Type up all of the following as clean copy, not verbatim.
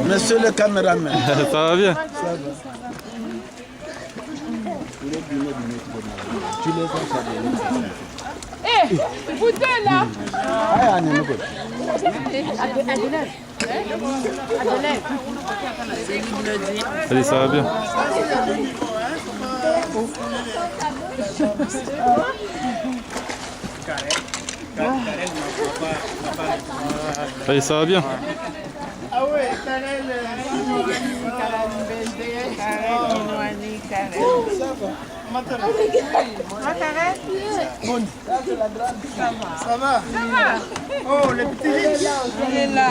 Monsieur le caméraman. Ça va bien? Eh, vous êtes là? Allez, ça va bien. Allez, ça va bien. Ah ouais, Karel. Ça va? Oh, le petit riche. Il est là.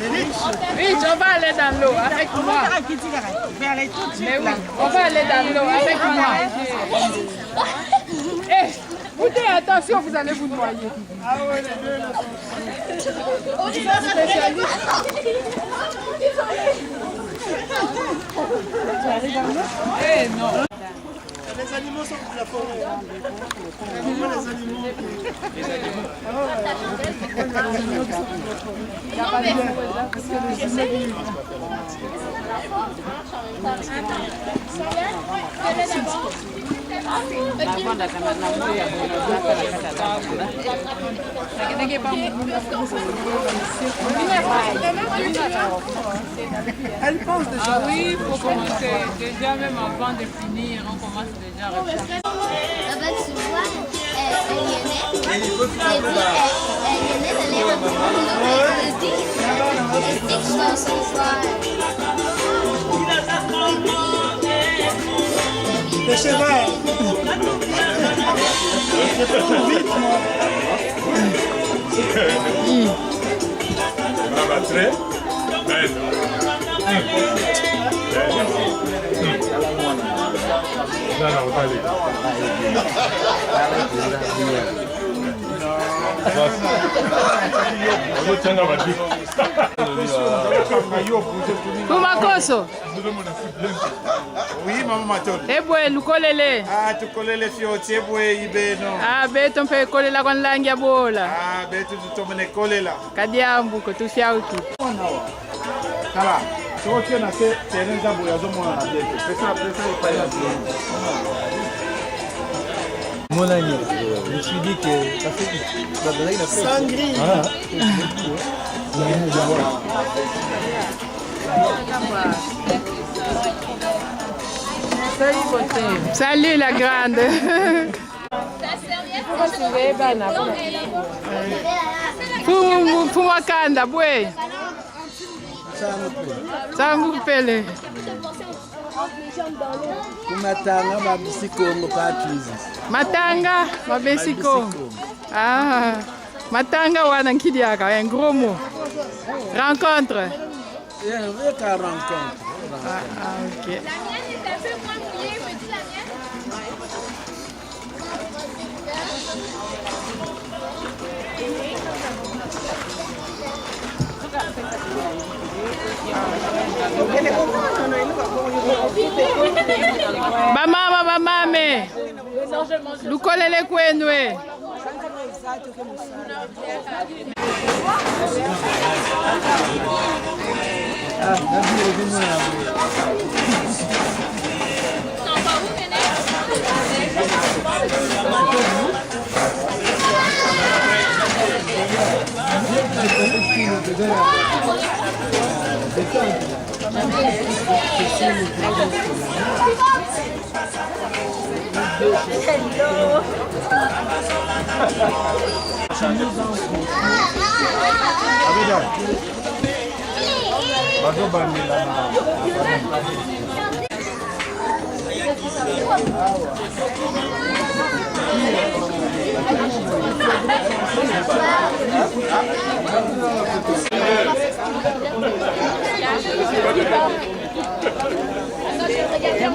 Le riche? Oui, on va aller dans l'eau avec moi. Mais oui, on va aller dans l'eau avec moi. Eh, vous dites attention, vous allez vous noyer. Ah ouais, les deux là. Eh non. Les animaux sont de la forêt. Les animaux. Elle pense déjà. Ah oui, il faut commencer. Déjà, même avant de finir, on commence déjà à réfléchir. Tu vois, elle est née. Elle est née, elle est revenue dans son soir. Le cheval. Kumakoso. Oui, maman Maton. Ebwe lukolele. Ah, tu colles les fiottes, ebwe ibeno. Ah, beto mpe kolela kwa nlangi bola. Ah, betu tutomene coller là. Kadiambu ko tufiauki. Kala. So tu na se terrain za boya zo mona na bien. Pesa il paye à bien. Mon ami, je me suis dit que ça fait la Sangri. Salut la grande. Fumakanda bwe. Sangu kupele. Kumatanga babisikongo patwizi. Matanga, mabesiko. Ah, matanga wana nkidiaka, un gros mot. Rencontre. Il y a un vrai cas rencontre. Ah, ok. La mienne est un peu moins mouillée, me dit la mienne. Bamama, bamame. Lukolele kwenwe.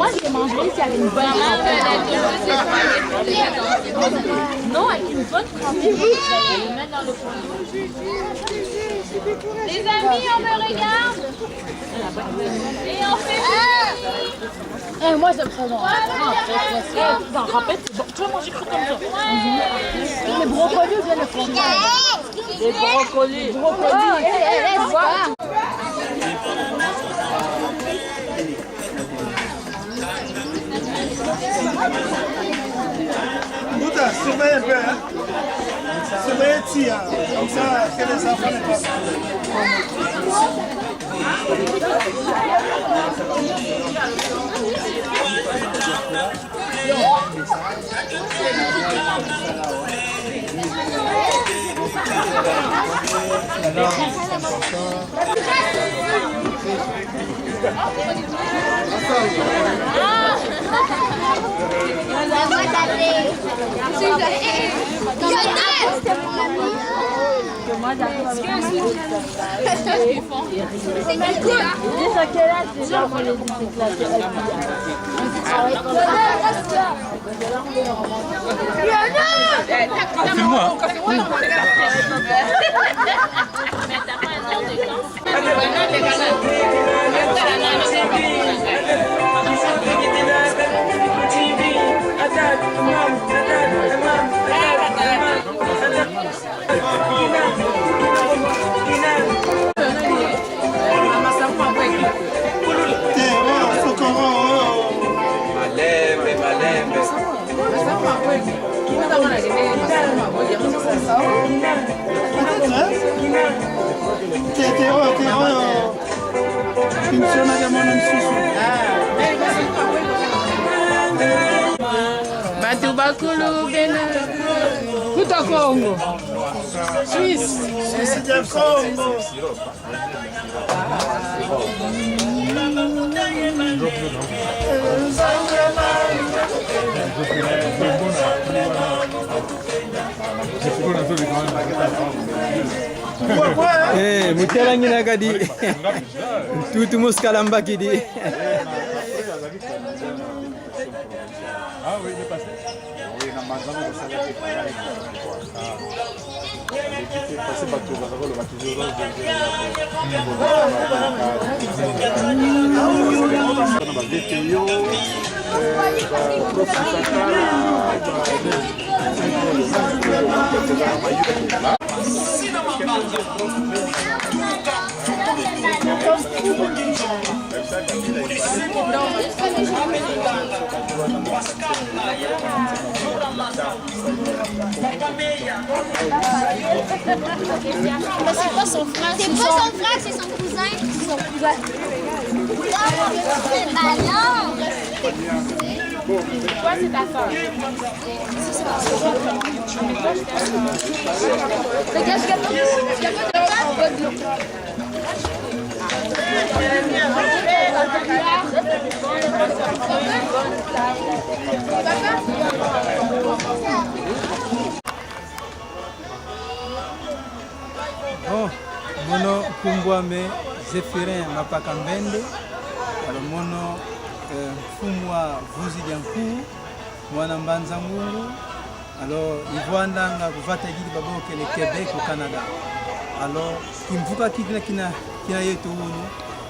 Moi, je les mangerais s'il y avait une bonne non, avec une bonne trempée, je vais les mettre dans le fond. Les amis, on me regarde. Et on fait moi, j'aime ça. Dans rempette, tu vas manger cru comme ça. Les brocolis ou bien le fond? Les brocolis. Bouddha, surveille un peu, hein. Surveille ici, hein. Comme ça, que les enfants ne passent pas. Batu bakulu bena Kuta Congo Suisse de Congo. Eh, mutelangi na kadi. Tutu muskalamba kidi. Ah oui, il est passé. Oui, dans ma zone, ça va être pareil. Il est passé par tout, le bâtiment C'est pas son frère, c'est pas son frère, c'est son cousin. Son cousin. Bah non. Toi, c'est ta soeur. Oh, mono kumbwame Zéphirin Mapakambende. Alors mono fumwa vuzi diankuu mwana mbanza ngungu. Alors ivwandanga kuvata gidi baboke le Québec au Canada. Alors kimvuka kina yetu unu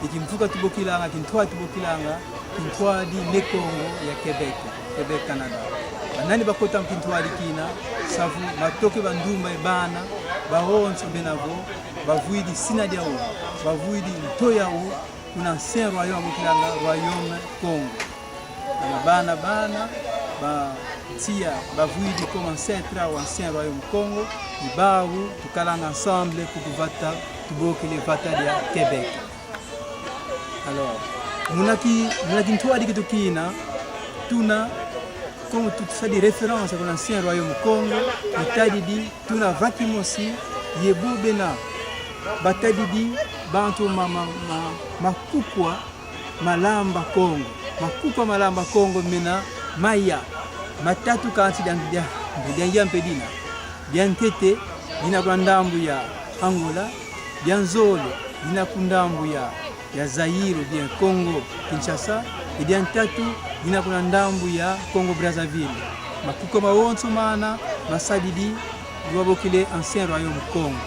ikimvuka tubokilanga kintwa tubokilanga kintwa di le Congo ya Québec Canada. Nani bakota mkintwa di kina savu matoke bandumba ebana baonso benavo bavuidi sinadiao bavuidi ntoyao kuna ancien royaume kilanga royaume Congo. Bana ba tia bavuidi comme ancêtre au ancien royaume Congo ibaru tukalanga ensemble pour kuvata tuboke le vata de Québec. Alors munaki ntoa di kitokina tuna comme tout ça des références à l'ancien royaume Congo, Batadidi, tuna vakimosi, yebu bena, Batadidi, bantu makukwa malamba Congo, makukwa malamba Congo mena maya, matatu kansi diangia mpedina, diantete, dina kundambu ya Angola, dianzole, dina kundambu ya Zaire, bien Congo, Kinshasa, et diantatu ina kuna ndambu ya Congo Brazzaville makuko mawonso mana masadidi wabokile ancien royaume Congo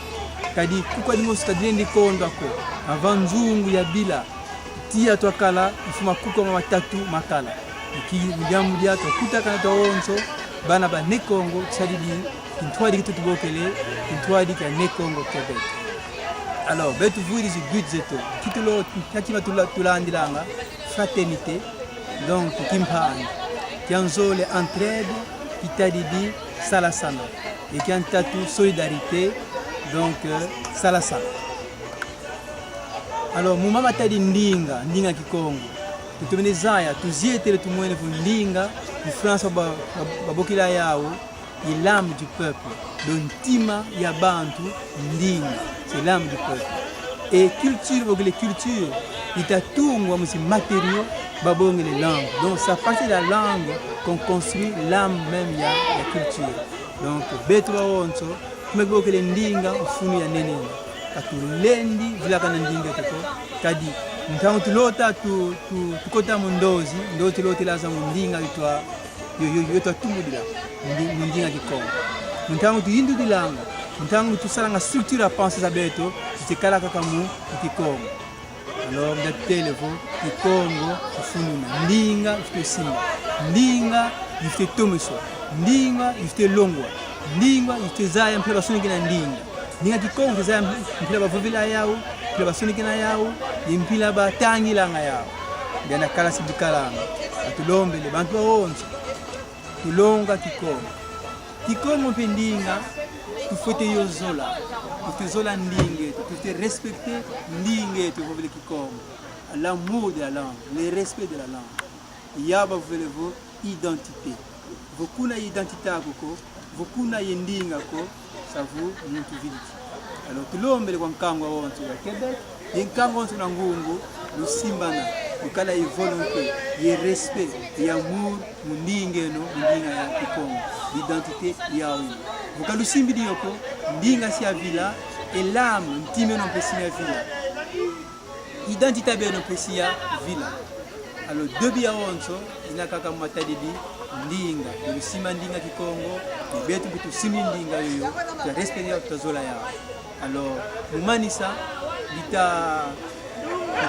kadi kuko di mosta dindi kondako avanzungu ya bila tia twakala ifuma kuko matatu makala iki jambu dia to kutaka to wonso bana ba ne Congo sadidi intwadi kitu tubokele intwadi ka ne Congo Québec. Alors betu vuri zi but zeto kitulo kakima tulandilanga fraternité donc kimpani kianzole entraide kitadidi salasana et kiantatu solidarité donc salasana. Alors muma matadi ndinga kikongo tutumene zaya tuzietele tumwene ndinga mu France babokila yao il l'âme du peuple dontima ya bantu ndinga c'est l'âme du peuple et culture les cultures itatungwa musi matériaux babonge les langues donc ça partie de la langue qu'on construit l'âme même ya culture donc betu wonso tumeboke le ndinga ufunu ya nenene katulendi vilaka na ndinga tako kadi ntango tulota tukota mundozi ndo tulota laza mundinga itwa yo tumudila mundinga kikongo ntango tuyindu dilanga ntango tusalanga structure à penser za beto tikala kaka mu kikongo. Alors ndatelefo kikongo ufunu ndinga ifite simba ndinga ifite tomeso ndinga ifite longwa ndinga ifite zaya mpela basoniki na ndinga kikongo zaya mpela bavuvila yao mpela basoniki na yao mpela batangilanga yao ndana kala sibikalanga atulombele bantu bawonso tulonga kikongo pendinga tufote yozola tuzola ndinge tu respecter ndinge tu vovele kikongo l'amour de la langue le respect de la langue yaba voulez-vous identité vokuna identité akoko vokuna yendinga ko ça vous muntu village. Alors tulombele kwa nkango wonso ya Québec yenkango wonso na ngungu lusimbana ukala yi volonté yi respect yi amour mundingeno mundinga ya kikongo l'identité yawi vokalu simbidi yoko ndinga si ya villa et l'âme ntime non pesi ya villa identité be non pesi ya villa. Alors debi ya wonso ina kaka matadidi ndinga lusimba ndinga kikongo betu bitu simi ndinga yoyo ya respect ya tazola ya. Alors mumanisa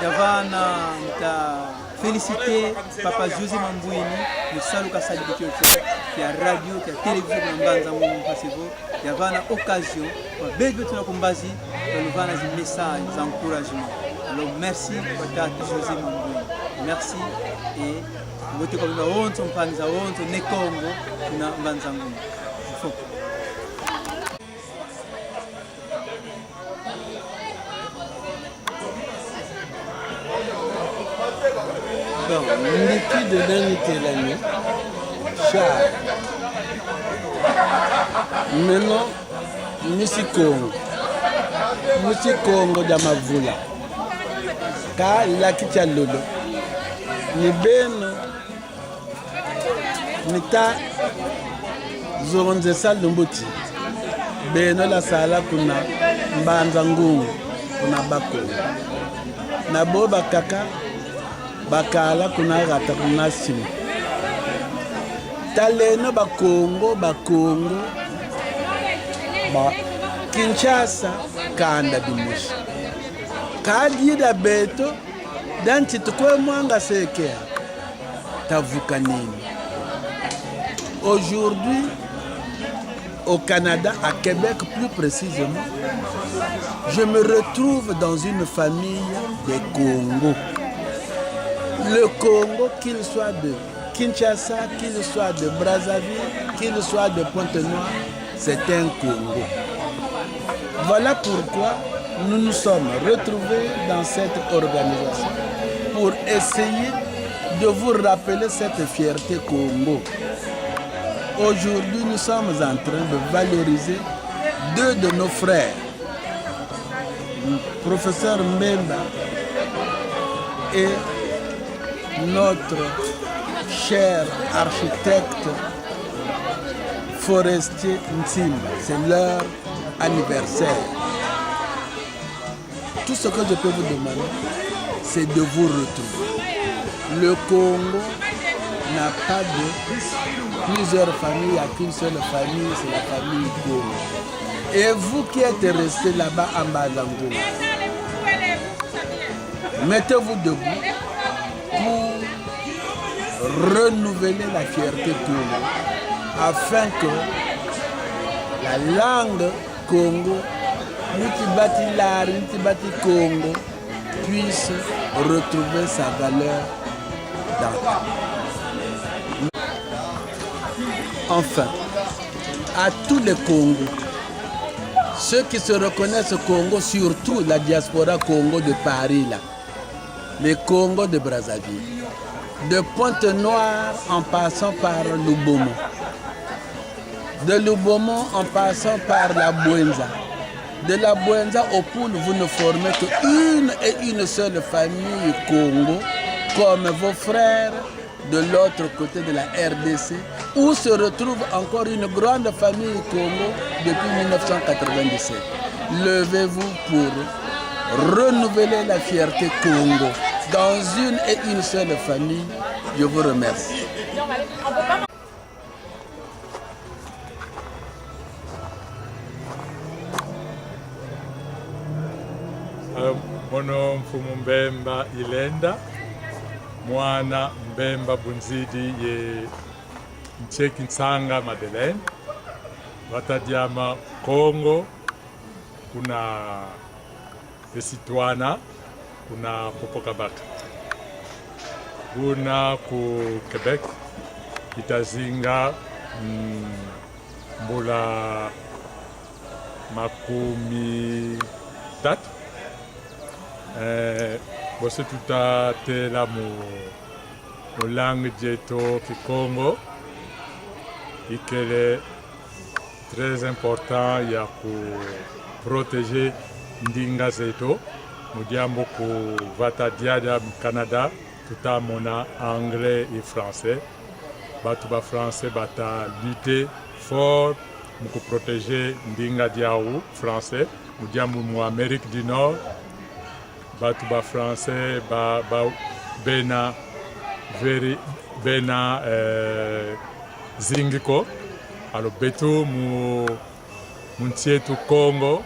Davana féliciter Papa José Mambouini, le salut qu'a salué qui a radio, qui a télévision dans Banza Mounou Pasevo, il y avait une occasion, il y a un message d'encouragement. Alors merci Papa José Mambouini, merci et vous êtes comme nous, on s'en parle, on s'en est Congo, dans Banza Mounou. Bon, l'étude de l'année, Charles. Maintenant, Monsieur Congo d'Amavula. Car la Kichalolo, ni beno, ni ta zoronze sal d'Omboti. Beno la sala kuna mbanzangu kuna bako. Nabo bakaka. Bakala kuna rata kuna simu taleno bakongo ba Kinshasa kanda dimushi kadi da beto danti tukwe mwanga sekea tavuka nini. Aujourd'hui au Canada, à Québec plus précisément, je me retrouve dans une famille des Congo. Le Congo, qu'il soit de Kinshasa, qu'il soit de Brazzaville, qu'il soit de Pointe-Noire, c'est un Congo. Voilà pourquoi nous nous sommes retrouvés dans cette organisation pour essayer de vous rappeler cette fierté Congo. Aujourd'hui, nous sommes en train de valoriser deux de nos frères, le professeur Mbemba et notre cher architecte forestier Ntimba. C'est leur anniversaire. Tout ce que je peux vous demander, c'est de vous retrouver. Le Congo n'a pas de plusieurs familles, il n'y a qu'une seule famille, c'est la famille Congo. Et vous qui êtes restés là-bas en Bazango, mettez-vous debout pour renouveler la fierté Congo, afin que la langue Congo, Nitibati Congo, puisse retrouver sa valeur d'antan. Enfin, à tous les Congos, ceux qui se reconnaissent au Congo, surtout la diaspora Congo de Paris, là, les Congo de Brazzaville, de Pointe-Noire en passant par Lubomo, de Lubomo en passant par la Bouenza, de la Bouenza au Poul, vous ne formez qu'une et une seule famille Congo, comme vos frères de l'autre côté de la RDC, où se retrouve encore une grande famille Congo depuis 1997. Levez-vous pour renouveler la fierté Congo dans une et une seule famille. Je vous remercie. Mono mfumu Mbemba Ilenda mwana Mbemba Bunzidi ye Mcheki Nsanga Madeleine watadiama Kongo, kuna Esitwana, kuna Popokabaka, kuna ku Quebec Itazinga mbula makumi tatu. Bose tuta tela mu langue jeto Kikongo ikele très important ya ku protéger ndinga zeto mudiambo ku vata diada Canada tuta mona anglais et français batu ba français bata lutter fort pour protéger ndinga diaou français mudiambo mu Amérique du Nord batu ba français ba bena very bena zingiko alo betu mu ntietu Congo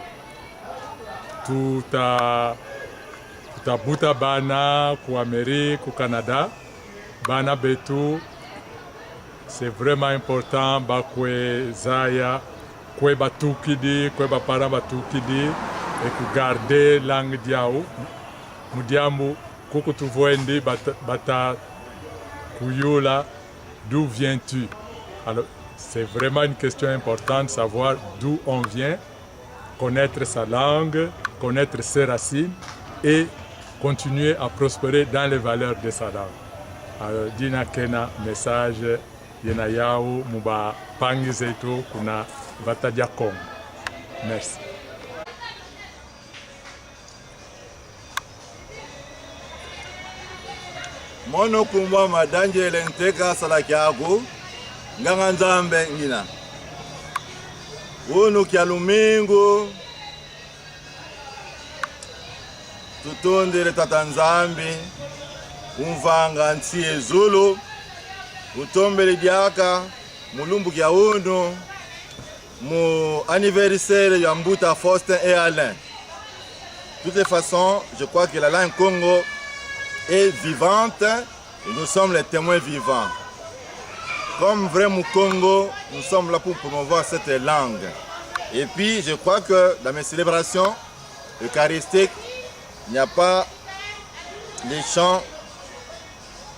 tuta buta bana ku Amérique ku Canada bana betu c'est vraiment important ba kwe zaya kwe batukidi kwe ba para batukidi et ku garder langue diao mudiamu kuku tuvoendi bata kuyula d'où viens-tu. Alors c'est vraiment une question importante, savoir d'où on vient, connaître sa langue, connaître ses racines et continuer à prospérer dans les valeurs de sa langue. Alors dina kena message yena yao muba pangi zetu kuna batadia Congo. Merci. Mono kumbwa madanje lenteka salakiago nganga nzambe ngina wono kyalumingo tutondere tata nzambe umvanga ntie zulu utombele diaka mulumbu kya uno mu anniversaire ya Mbuta Faustin et Alain. De toutes les façons, je crois que la langue Congo est vivante et nous sommes les témoins vivants. Comme vrai Congo, nous sommes là pour promouvoir cette langue. Et puis je crois que dans mes célébrations eucharistiques, il n'y a pas les chants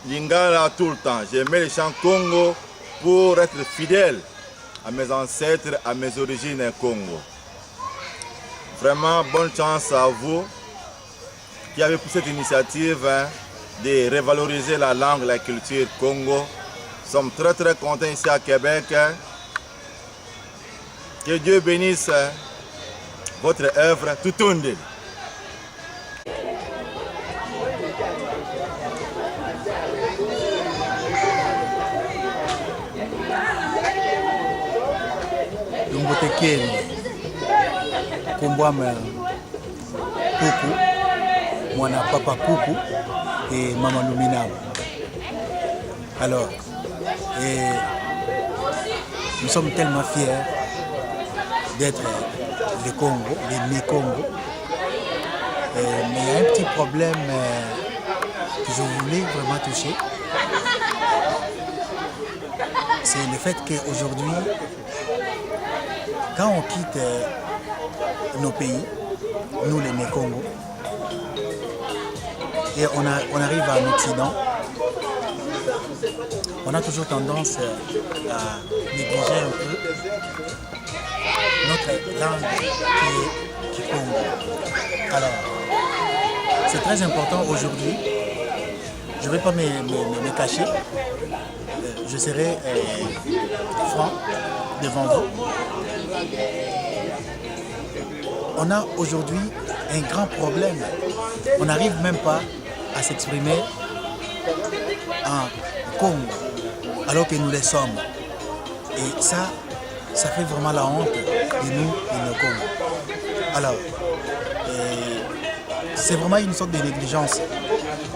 lingala tout le temps. J'aimais les chants Congo pour être fidèle à mes ancêtres, à mes origines Congo. Vraiment bonne chance à vous qui avez pris cette initiative de revaloriser la langue, la culture Congo. Nous sommes très contents ici à Québec. Que Dieu bénisse votre œuvre tout au long. Lumbutekeni Kumbwame Kuku, mwana papa Kuku et maman Luminam. Alors, Et nous sommes tellement fiers d'être les Congo, les Né-Congo. Mais il y a un petit problème que je voulais vraiment toucher. C'est le fait qu'aujourd'hui, quand on quitte nos pays, nous les Né-Congo, et on arrive en Occident, on a toujours tendance à négliger un peu notre langue qui est Congo. Alors, c'est très important aujourd'hui. Je ne vais pas me cacher. Je serai franc devant vous. On a aujourd'hui un grand problème. On n'arrive même pas à s'exprimer en Congo, alors que nous le sommes. Et ça fait vraiment la honte de nous et nos Congo. Alors, c'est vraiment une sorte de négligence.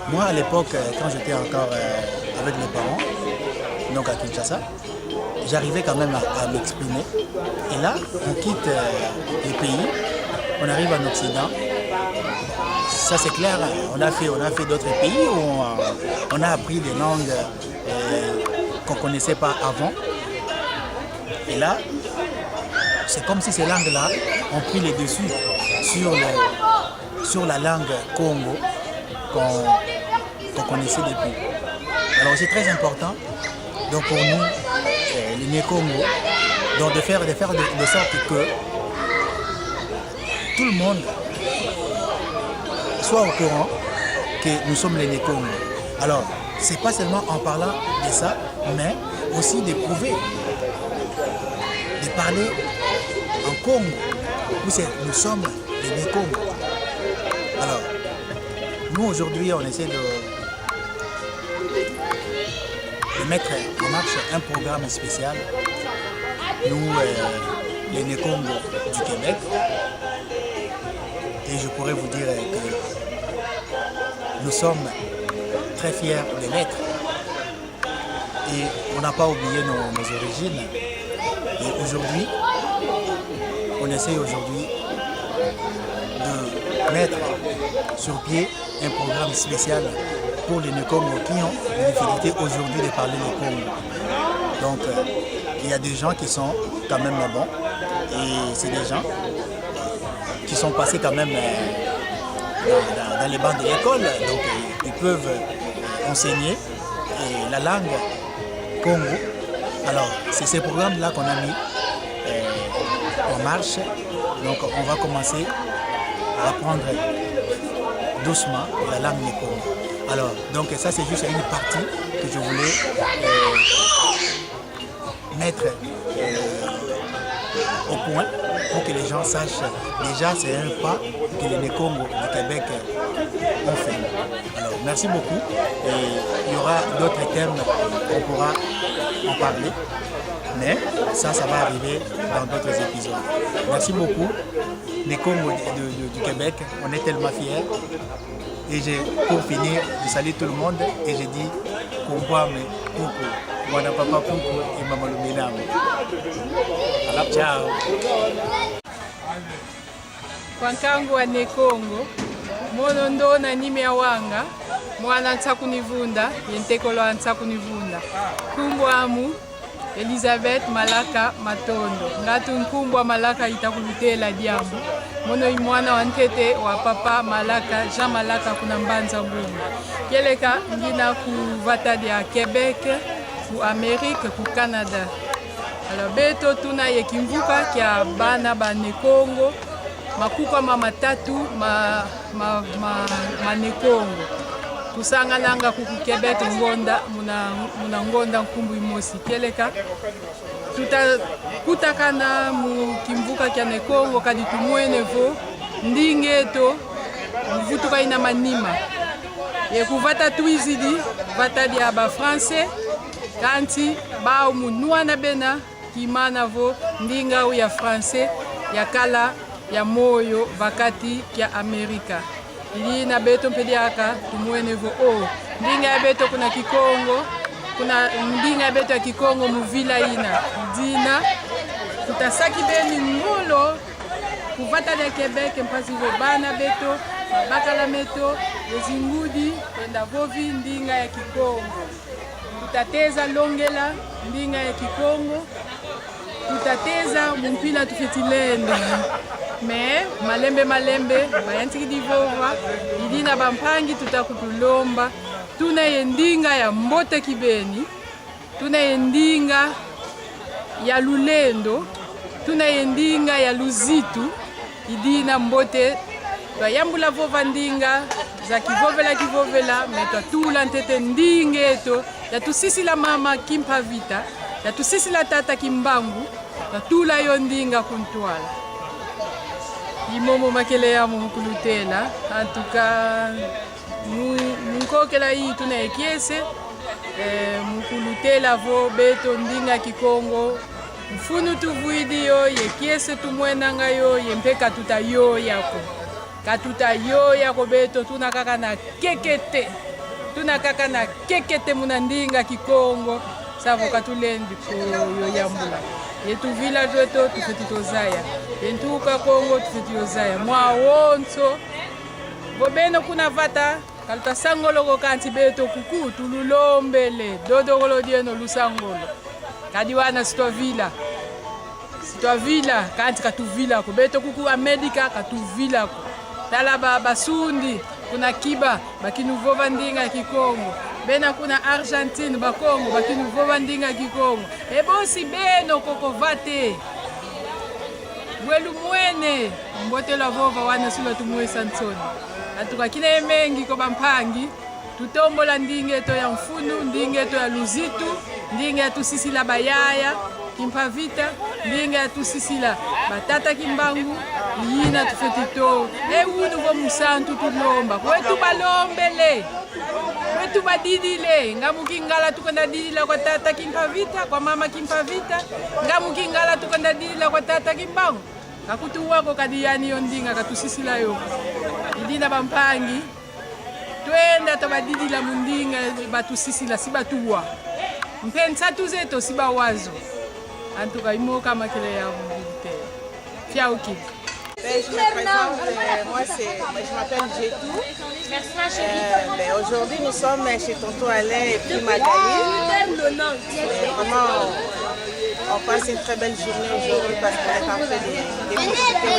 Moi, à l'époque, quand j'étais encore avec mes parents, donc à Kinshasa, j'arrivais quand même à m'exprimer. Et là, on quitte les pays, on arrive en Occident. Ça, c'est clair, on a fait d'autres pays où on a appris des langues qu'on ne connaissait pas avant. Et là, c'est comme si ces langues-là ont pris les dessus sur la langue Congo qu'on connaissait depuis. Alors c'est très important donc pour nous, les Né-Congo, donc de faire de sorte que tout le monde soit au courant que nous sommes les Né-Congo. Alors, c'est pas seulement en parlant de ça, mais aussi de prouver, de parler en Congo, où nous sommes les Né-Congo. Alors, nous aujourd'hui, on essaie de mettre en marche un programme spécial, nous, les Né-Congo du Québec. Et je pourrais vous dire que nous sommes très fiers de l'être. Et on n'a pas oublié nos origines. Et aujourd'hui, on essaie aujourd'hui de mettre sur pied un programme spécial pour les Né-Congo qui ont la difficulté aujourd'hui de parler le Congo. Donc, il y a des gens qui sont quand même bons. Et c'est des gens qui sont passés quand même dans les bancs de l'école. Donc, ils peuvent enseigner la langue Congo. Alors, c'est ces programmes-là qu'on a mis en marche. Donc, on va commencer à apprendre doucement la langue du Congo. Alors, donc ça, c'est juste une partie que je voulais mettre au point pour que les gens sachent. Déjà, c'est un pas que les Né-Congo du Québec ont fait. Alors, merci beaucoup. Et il y aura d'autres thèmes, on pourra en parler. Mais ça va arriver dans d'autres épisodes. Merci beaucoup. Les Congo du Québec, on est tellement fiers. Et pour finir, je salue tout le monde et je dis Kumbwame, Kuku, Wana Papa Kuku et Mama Luminamu. Ciao. Kwankangu wa Né-Congo, mono ndo na nime wanga, mwana ntakunivunda, yentekolo ntakunivunda. Kumbwamu Elizabeth Malaka Matondo. Ngatu nkumbwa Malaka itakulutela diambu. Mono imwana wa ntete wa papa Malaka, Jean Malaka kuna mbanza ngumu. Keleka ngina ku vatadi ya Québec, ku Amérique, ku Canada. Alors beto tuna yekimvuka kia bana ba Né-Congo, makuka matatu ma Né-Congo. Kusangalanga kuku Québec ngonda muna ngonda nkumbu imosi keleka kutakana mu kimvuka kya Né-Congo kadi tumwenevo ndingeto mvutuka ina manima ye kuvata tuizidi vata dia ba français kanti ba munua na bena kimana vo ndinga ya français ya kala ya moyo vakati kya Amerika. Ili na beto mpediaka tumwene vo ndinga ya beto kuna Kikongo kuna ndinga beto ya Kikongo muvila ina dina tutasaki beni ngolo kuvata na Quebec mpasi bana beto bakala meto ezingudi enda vovi ndinga ya Kikongo tutateza longela ndinga ya Kikongo tutateza mumpila tufetilende me malembe bayantiki divova idina bampangi tutakutulomba tuna yendinga ya Mbote Kibeni tuna yendinga ya Lulendo tuna yendinga ya Luzitu idina Mbote twayambula vova ndinga za kivovela metwa tula ntete ndingeto ya tusisila mama Kimpavita ya tusisila tata Kimbangu tatula yo ndinga kuntwala imomo makele ya mukulutela antuka munkokela hii tuna ekiese mukulutela vo beto ndinga Kikongo mfunu tuvuidi yo yekiese tumwenanga yo yempeka tuta yo yako beto tuna kaka na kekete muna ndinga Kikongo savo katulendi ko yo yambula yetu village weto tufeti tozaya yentuka Kongo tufeti yozaya mwa wonso bobeno kuna vata kaluta sangolo kanti beto kuku tululombele dodogolo dieno lusangolo kadiwana sitovila kanti katuvila ko beto kuku Amerika katuvila ko talaba basundi kuna kiba bakinuvova ndinga Kikongo bena kuna Argentine bakongo bakinuvova ndinga Kikongo ebosi beno kokovate welu mwene mbotela vova wana sula tumwe sansoni atuka kile mengi ko bampangi tutombola ndingeto ya mfunu ndingeto ya Luzitu ndinge ya tusisila bayaya Kimpavita ndinge ya tusisila batata Kimbangu yina tufetito ewunu vo musantu tulomba kwetu balombele kwetu badidile ngamukingala tukanda didila kwa tata Kimpavita kwa mama Kimpavita ngamukingala tukanda didila kwa tata Kimbangu kakutu wako kadiyani yo ndinga katusisila yo idina bampangi twenda tabadidila mundinga batusisila sibatuwa mpensa tuzeto sibawazo antuka imoka makele ya mbilite fiao kid. Je me présente, je m'appelle Jetou. Aujourd'hui, nous sommes chez Tonton Alain et puis Magali. Vraiment, on passe une très belle journée aujourd'hui parce qu'on est en train de profiter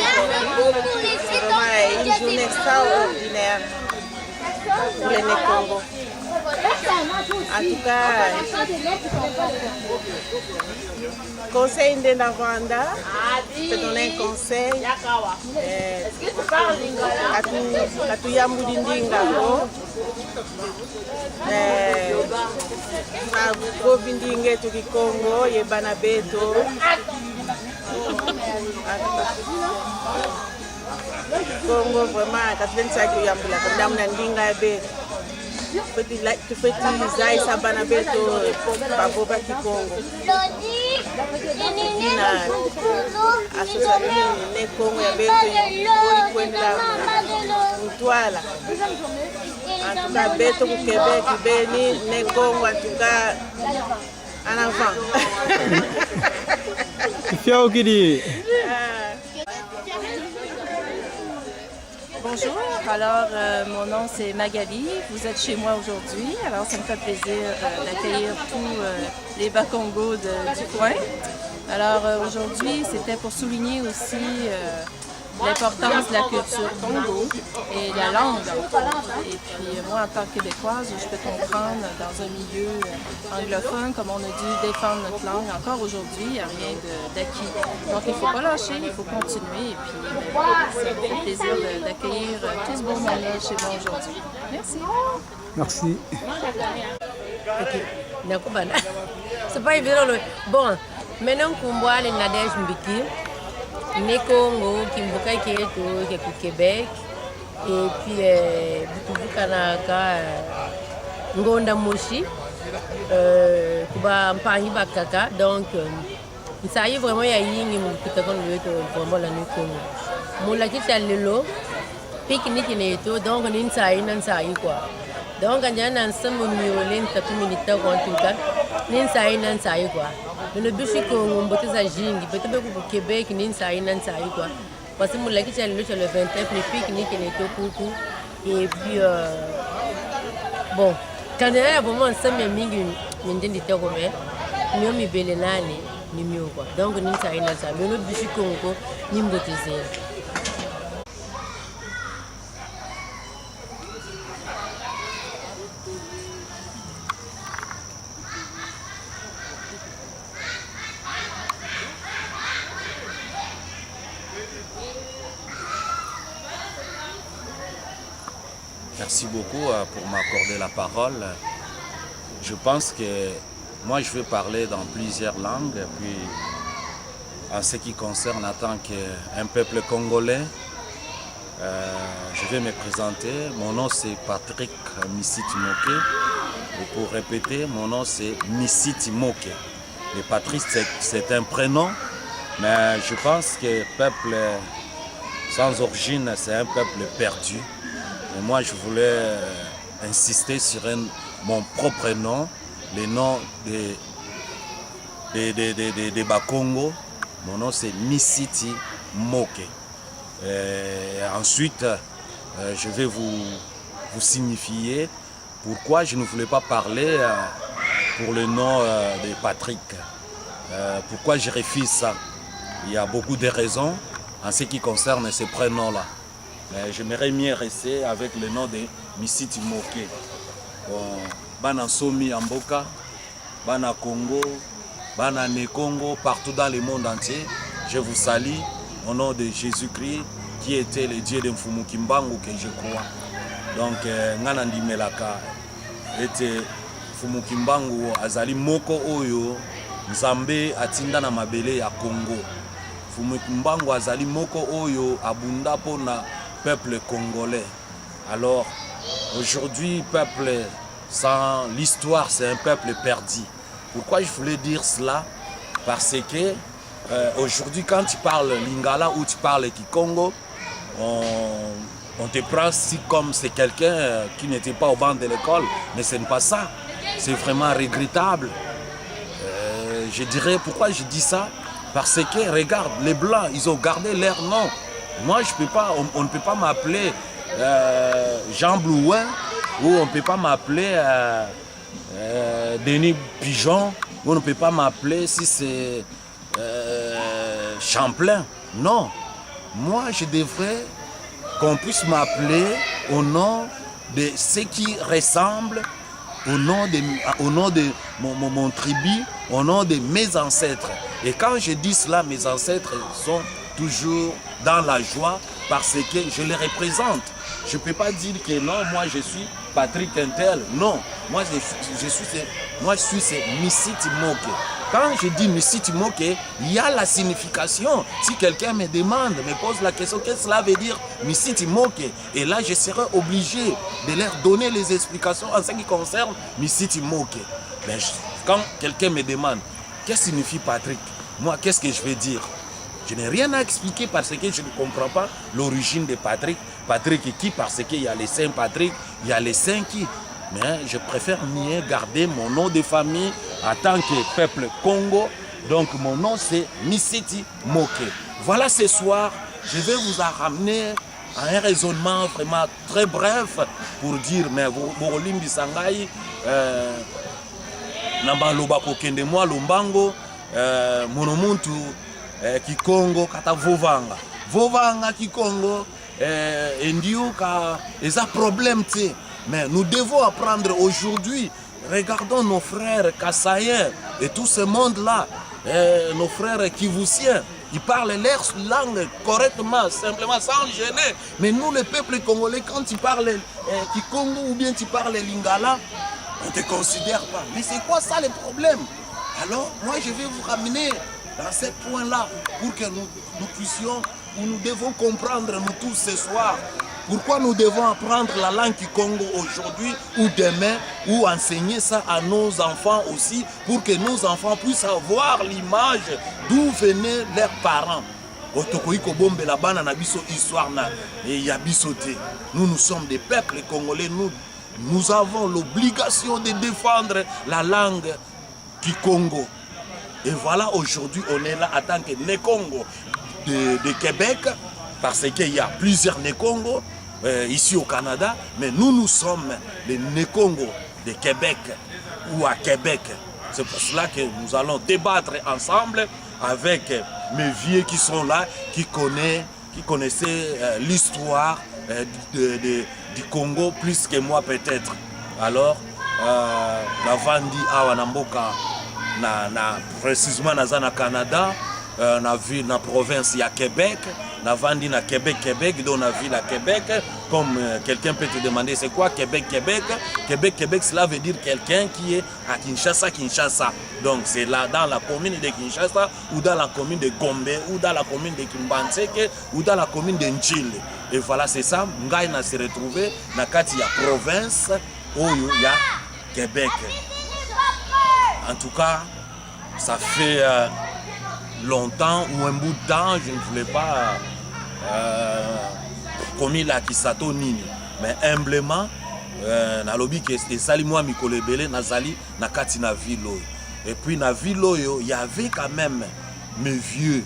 aujourd'hui. C'est vraiment une journée extraordinaire pour les Congo. En tout cas, conseil d'Indavanda, je peux donner un conseil. Katuyambu dindinga ko. Na bindinge to Kikongo yebana beto. Congo vraiment katlensa kuyambula ndamna ndinga beto. Tu fais utiliser ça banabeto baboba Kikongo. Ina association ne Congo ya beto kwenda mtwala. En tout cas beto ku Québec beni ne Congo en tout cas en avant. Fiao kidi. Bonjour, alors mon nom c'est Magali, vous êtes chez moi aujourd'hui, alors ça me fait plaisir d'accueillir tous les Bakongos du coin. Alors aujourd'hui c'était pour souligner aussi l'importance de la culture Congo et la langue. Et puis moi en tant que Québécoise, je peux comprendre dans un milieu anglophone comme on a dû défendre notre langue. Encore aujourd'hui, il n'y a rien d'acquis. Donc il ne faut pas lâcher, il faut continuer. Et puis ça me fait plaisir d'accueillir tout ce beau monde chez moi aujourd'hui. Merci. Merci. Ok. C'est pas évident. Bon, maintenant qu'on voit les Nadège Mbiki, né Congo, Kimbuka Kieto, qui est au Québec, et puis Butubu Kanaka, Ngonda Moshi, Kuba Mpangi Bakaka. Donc, ça y est vraiment, il y a une qui t'a vraiment la nuit Congo. Mon la qui est à l'élo, pique-nique et tout, donc on est une saïe quoi. Donc, quand on a ensemble, miolé, tapis militaire, en tout cas, n'insaï, n'insaï, quoi. Mais le but, c'est qu'on botte sa jingue, peut-être que au Québec, n'insaï, n'insaï, quoi. Parce que mon lac, c'est le 29, les pics, qui n'est pas beaucoup. Et puis, bon, quand on a vraiment ensemble, il y a une dizaine de terres, mais on est belle, ni mieux, quoi. Donc, n'insaï, n'insaï. Mais le but, c'est qu'on n'y botte sa. Merci beaucoup pour m'accorder la parole. Je pense que moi je vais parler dans plusieurs langues. Puis en ce qui concerne en tant qu'un peuple congolais, je vais me présenter. Mon nom c'est Patrick Missiti Moke. Et pour répéter, mon nom c'est Missiti Moke. Et Patrick c'est un prénom, mais je pense que peuple sans origine c'est un peuple perdu. Et moi, je voulais insister sur mon propre nom, le nom de Bakongo. Mon nom, c'est Missiti Moke. Et ensuite, je vais vous signifier pourquoi je ne voulais pas parler pour le nom de Patrick. Pourquoi je refuse ça. Il y a beaucoup de raisons en ce qui concerne ces prénoms-là. J'aimerais mieux rester avec le nom de Missiti Moke. Bana Somi Amboka, Bana Congo, Bana Nekongo, partout dans le monde entier. Je vous salue au nom de Jésus-Christ qui était le Dieu de Mfumukimbangu que je crois. Donc, Nganandi Melaka était Mfumukimbangu Azali Moko Oyo, Nzambe Atinda na Mabele ya Congo. Mfumukimbangu Azali Moko Oyo, Abunda Pona peuple congolais. Alors, aujourd'hui, peuple sans l'histoire, c'est un peuple perdu. Pourquoi je voulais dire cela? Parce que aujourd'hui, quand tu parles Lingala ou tu parles Kikongo, on te prend si comme c'est quelqu'un qui n'était pas au banc de l'école, mais ce n'est pas ça. C'est vraiment regrettable. Je dirais, pourquoi je dis ça? Parce que, regarde, les Blancs, ils ont gardé leur nom. Moi, je peux pas, on ne peut pas m'appeler Jean Blouin ou on ne peut pas m'appeler Denis Pigeon ou on ne peut pas m'appeler si c'est Champlain. Non. Moi, je devrais qu'on puisse m'appeler au nom de ce qui ressemble au nom de mon tribu, au nom de mes ancêtres. Et quand je dis cela, mes ancêtres sont toujours dans la joie parce que je les représente. Je ne peux pas dire que non, moi je suis Patrick Intel. Non, moi je suis Missiti Moke. Quand je dis Missiti Moke, il y a la signification. Si quelqu'un me demande, me pose la question, qu'est-ce que cela veut dire Missiti Moke? Et là, je serai obligé de leur donner les explications en ce qui concerne Missiti Moke. Mais quand quelqu'un me demande, qu'est-ce que signifie Patrick? Moi, qu'est-ce que je vais dire? Je n'ai rien à expliquer parce que je ne comprends pas l'origine de Patrick. Patrick qui? Parce qu'il y a les Saint Patrick, il y a les Saints qui. Mais je préfère mieux garder mon nom de famille en tant que peuple Congo. Donc mon nom c'est Missiti Moke. Voilà, ce soir, je vais vous ramener à un raisonnement vraiment très bref pour dire, mais Borolimbi Sangai, Nambaloba Kokende moi Lombango, Monomuntu Kikongo kata Vovanga Kikongo Indio ka eza problème te. Mais nous devons apprendre aujourd'hui. Regardons nos frères Kassaïens et tout ce monde-là, nos frères Kivusiens. Ils parlent leur langue correctement, simplement, sans gêner. Mais nous, le peuple congolais, quand tu parles Kikongo ou bien tu parles Lingala, on ne te considère pas. Mais c'est quoi ça le problème? Alors, moi, je vais vous ramener dans ce point-là pour que nous puissions, ou nous devons comprendre, nous tous ce soir, pourquoi nous devons apprendre la langue Kikongo aujourd'hui ou demain, ou enseigner ça à nos enfants aussi, pour que nos enfants puissent avoir l'image d'où venaient leurs parents. Nous sommes des peuples congolais, nous nous avons l'obligation de défendre la langue Kikongo. Et voilà, aujourd'hui, on est là en tant que Nekongo de Québec, parce qu'il y a plusieurs Nekongo ici au Canada, mais nous sommes les Nekongo de Québec ou à Québec. C'est pour cela que nous allons débattre ensemble avec mes vieux qui sont là, qui connaissaient l'histoire du Congo plus que moi peut-être. Alors, la Vandi Awanamboka, précisément dans le Canada, na ville, na province, il y a Québec. Na Vandi na Québec, donc na ville à Québec. Comme quelqu'un peut te demander c'est quoi Québec. Québec, cela veut dire quelqu'un qui est à Kinshasa. Donc c'est là dans la commune de Kinshasa, ou dans la commune de Gombe, ou dans la commune de Kimbanseke, ou dans la commune de Njili. Et voilà, c'est ça. Ngai na se retrouvé na kati ya province où il y a Québec. En tout cas, ça fait longtemps ou un bout de temps, je ne voulais pas commis la Kisato Nini. Mais humblement, na lobi que sali moi mikolo ebele nazali na kati na ville. Et puis na ville il y avait quand même mes vieux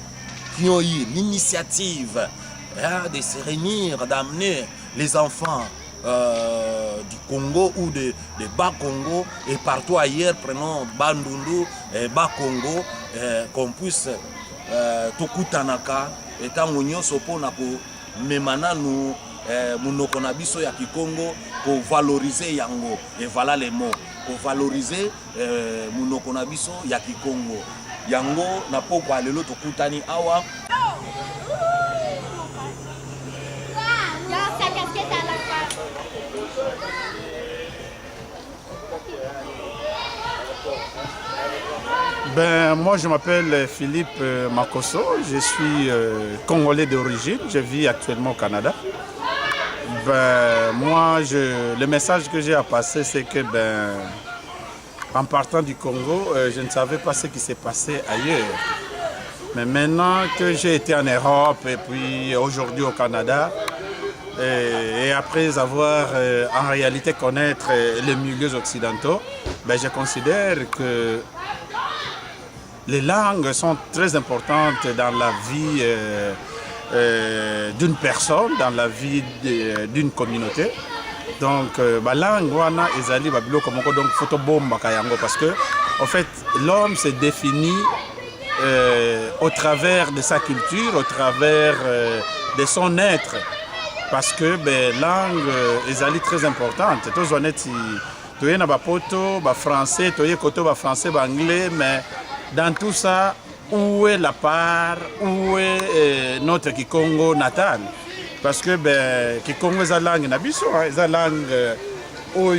qui ont eu l'initiative de se réunir, d'amener les enfants du Congo ou de Bas-Congo et partout ailleurs, prenons Bandundu et Bas-Congo, qu'on puisse Tokutanaka et Tangunyo Soponako, Memana nous, Munokonabiso ya Kikongo, pour valoriser Yango. Et voilà les mots. Pour valoriser Munokonabiso ya Kikongo. Yango n'a pas quoi le Tokutani Awa. Ben, moi, je m'appelle Philippe Makosso, je suis congolais d'origine, je vis actuellement au Canada. Ben, moi, le message que j'ai à passer, c'est que en partant du Congo, je ne savais pas ce qui s'est passé ailleurs. Mais maintenant que j'ai été en Europe et puis aujourd'hui au Canada, et après avoir en réalité connaître les milieux occidentaux, ben, je considère que les langues sont très importantes dans la vie d'une personne, dans la vie d'une communauté. Donc, la langue, donc parce que, en fait, l'homme se définit au travers de sa culture, au travers de son être. Parce que la langue est très importante. Tu es français, tu es français, anglais, mais dans tout ça, où est la part, où est notre Kikongo natal? Parce que Kikongo est la langue nabiso, la langue où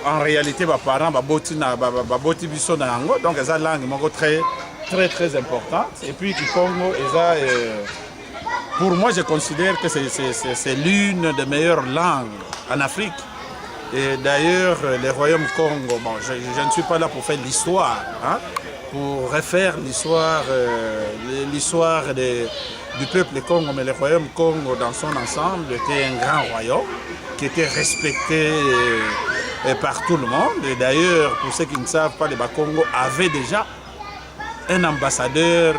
en réalité les parents boti biso na yango, donc c'est la langue très importante. Et puis Kikongo pour moi je considère que c'est l'une des meilleures langues en Afrique. Et d'ailleurs le royaume Congo, bon, je ne suis pas là pour faire l'histoire, hein, pour refaire l'histoire du peuple Congo, mais le royaume Congo dans son ensemble était un grand royaume qui était respecté par tout le monde. Et d'ailleurs, pour ceux qui ne savent pas, le Bas-Congo avait déjà un ambassadeur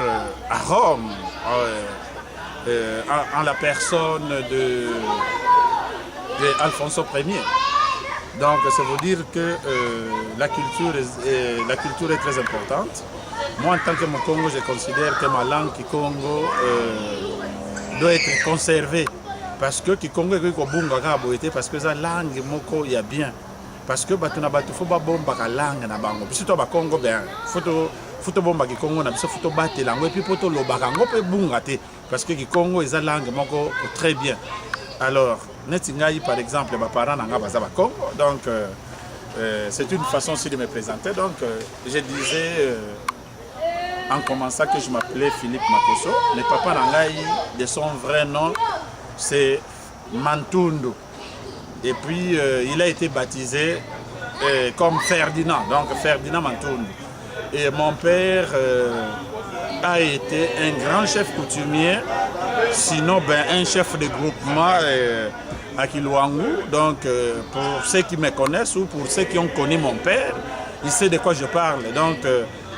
à Rome, en la personne de Alfonso Ier. Donc, ça veut dire que la culture est très importante. Moi, en tant que Mokongo, je considère que ma langue Kikongo doit être conservée. Parce que Kikongo est parce que la langue Moko y a bien. Parce que il faut pas bomber la langue na bango. Puis surtout Congo, faut bomber Kikongo na faut battre langue et puis poto lo bakango peut bungate parce que Kikongo est la langue Moko très bien. Alors, Netingaï, par exemple, mes parents n'ont pas Congo, donc c'est une façon aussi de me présenter. Donc, je disais en commençant que je m'appelais Philippe Makosso. Le papa Nangaï, de son vrai nom, c'est Mantundu. Et puis, il a été baptisé comme Ferdinand, donc Ferdinand Mantundu. Et mon père a été un grand chef coutumier Sinon, ben, un chef de groupement à Kilouangou. Donc, pour ceux qui me connaissent ou pour ceux qui ont connu mon père, ils savent de quoi je parle. Donc,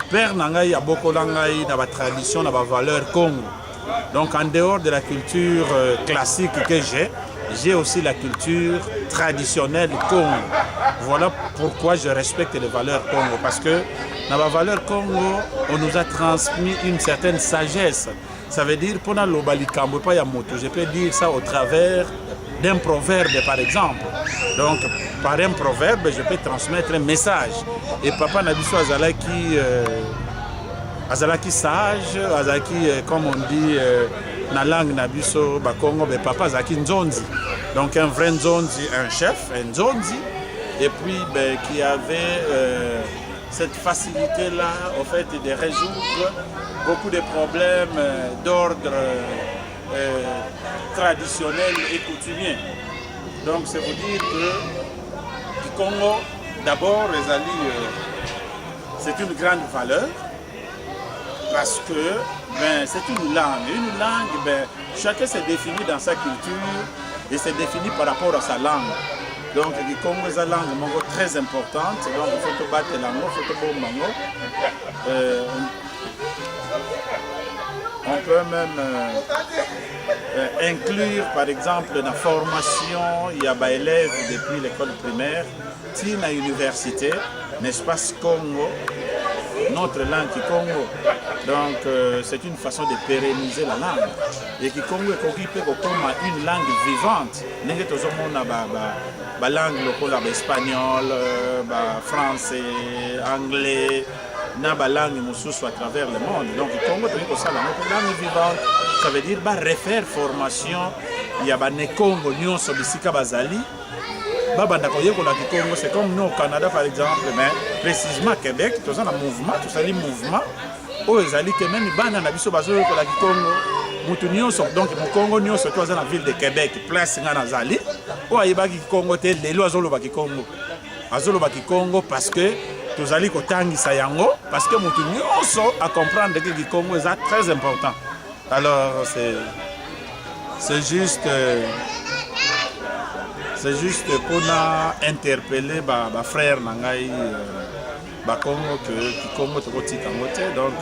père Nangaï a beaucoup d'angaï, dans la tradition, dans la valeur Congo. Donc, en dehors de la culture classique que j'ai aussi la culture traditionnelle Congo. Voilà pourquoi je respecte les valeurs Congo. Parce que dans la valeur Congo, on nous a transmis une certaine sagesse. Ça veut dire, pendant l'obalikambo, pas yamoto, je peux dire ça au travers d'un proverbe, par exemple. Donc, par un proverbe, je peux transmettre un message. Et Papa Nabiso Azalaki sage, Azalaki, comme on dit, dans la langue Nabiso, Bakongo, Papa Azalaki Nzonzi. Donc, un vrai Nzonzi, un chef, un Nzonzi, et puis qui avait cette facilité-là, en fait, de résoudre beaucoup de problèmes d'ordre traditionnel et coutumier. Donc, c'est vous dire que le Congo, d'abord, c'est une grande valeur parce que c'est une langue. Une langue, chacun se définit dans sa culture et se définit par rapport à sa langue. Donc, le Congo est une langue très importante. Donc, il faut battre la langue, il faut battre la langue. On peut même inclure, par exemple, dans la formation, il y a des élèves depuis l'école primaire, à l'université, n'est-ce pas, Congo, notre langue Congo. Donc, c'est une façon de pérenniser la langue. Et Congo est occupé comme une langue vivante. Nous avons la langue locale, espagnol, français, anglais. Na langue à travers le monde. Donc, le Congo est ça, la langue vivante, ça veut dire refaire formation. Il y a des Congo, nous sommes ici à Bazali. C'est comme nous au Canada, par exemple, mais précisément à Québec, tout ça, mouvement, tout ça, mouvement. Où ils allaient que même les gens qui sont basés au Congo, donc le Congo, nous sommes dans la ville de Québec, place Nazali. Où il y a des Congo, les lois sont au Congo. Azoloba Congo parce que tous allez kotangisa yango parce que mutu nyonso à comprendre que le Congo est très important. Alors c'est juste pour interpeller ma frère nangai Congo que le Congo est petit kangote. Donc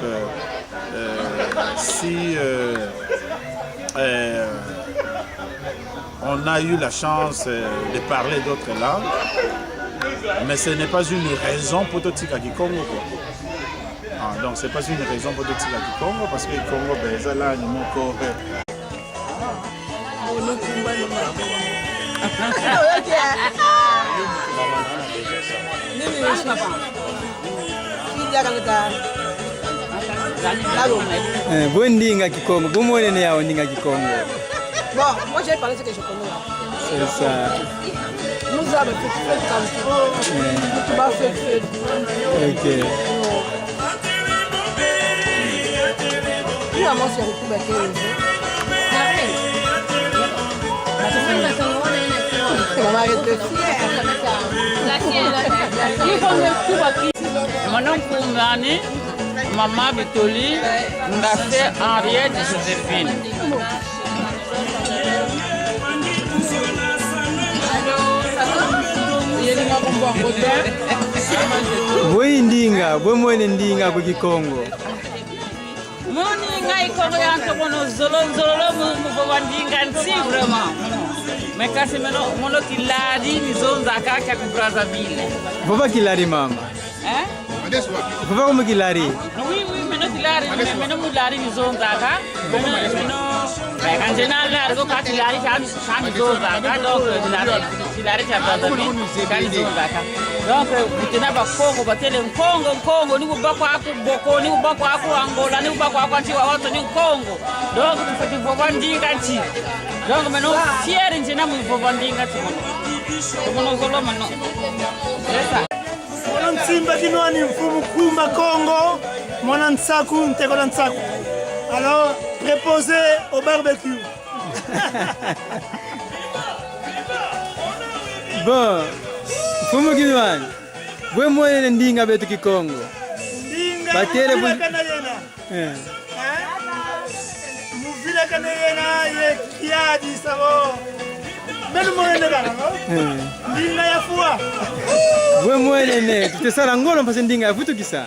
si on a eu la chance de parler d'autres langues, mais ce n'est pas une raison pour tout Tika Congo. Donc ce n'est pas une raison pour tout Tika Congo parce que le Congo est là, Ndinga Kikongo, bon moi j'ai parlé de ce que je connais. C'est ça. Nous avons fait comme tu m'as fait. Ok. Tu as mangé le coup de Mon nom Koungani, Maman Bitoli, Ngafé Henriette Joséphine. Bwe ndinga, bwe mwene ndinga ku Kikongo. Moni ngai Kongo yanto kono zolo mu ndinga nsi vraiment. Mais kasi mono kiladi ni zonza kaka ku Brazzaville. Baba kilari mama. Baba como kilari? Oui, meno kilari, meno mulari ni zonza ka. Meno kan general largo ka kilari kan zonza ka donc kilari ka Brazzaville kan zonza ka. Donc bitena ba Kongo batele Kongo ni bako aku boko ni bako aku Angola ni bako aku anti wa watu ni Kongo. Donc mfati baba ndinga nchi. Donc meno fier njena mu baba ndinga nchi. Kono zolo mano. Lesa. Mwana Nsimba Kinwani mfumu Kumba Congo, Mwana Nsaku Ntekola Nsaku. Alors, préposé au barbecue. Bon, mfumu Kinwani, bwe mwene ndinga betu Kikongo. Ndinga muvila kana yena. Muvila kana yena Magadi, ça va. Mais le moyen de la Ndinga ya fua. Wewe mwenene, tutesala ngolo mpase ndinga ya futu kisa.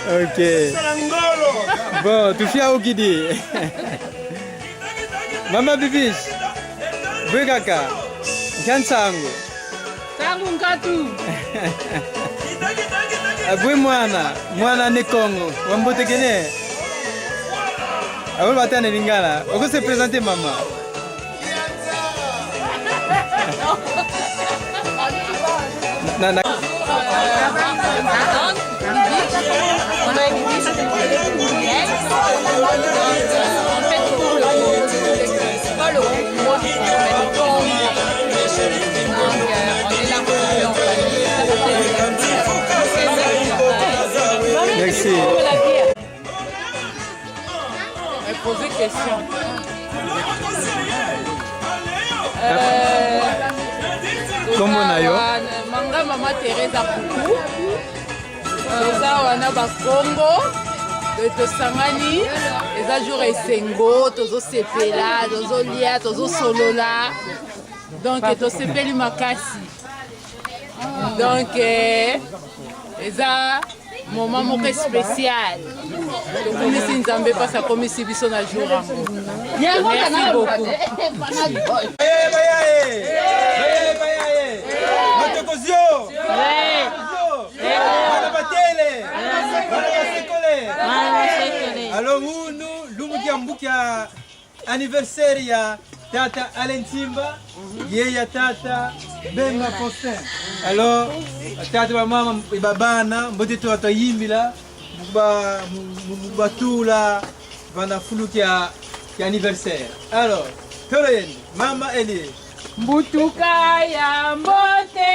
Ok. Bon, tu fais au Kidi. Mama Bibish. Bwekaka. Kansango. Sangu nkatu. Abwe mwana ne Congo. Wambotekene. Abo batane lingala. Oko se présenter maman. Nana. Merci. Poser question. Comment nayo? Manga Mama Teresa Puku. Eza wana ba Congo. Tosangani. Eza jour esengo, tozo sepela, tozo lia, tozo solola. Donc tosepeli makasi. Donc eza moment moko spécial. Tokomisi Nzambe pasa komisi biso na jour yango. Merci beaucoup. Alors nous lumbukia anniversaire ya Tata Alain Timba, ya Tata Benga Faustin. Alors Tata mama babana mbote to atoyimbila mubatula bana fulukia anniversaire. Alors Toloyen Mama Eli Mbutuka ya mbote,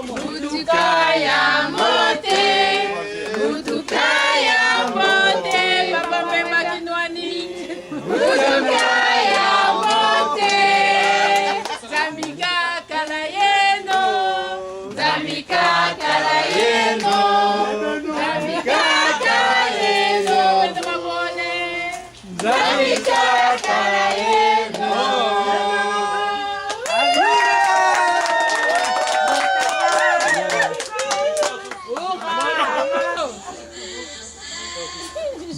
mbutuka ya mbote, mbutuka ya mbote, papa pema kinwani, mbutuka ya mbote, Zambika kala yeno, Zambika kala yeno, Zambika kala yeno, Zambika kala yeno.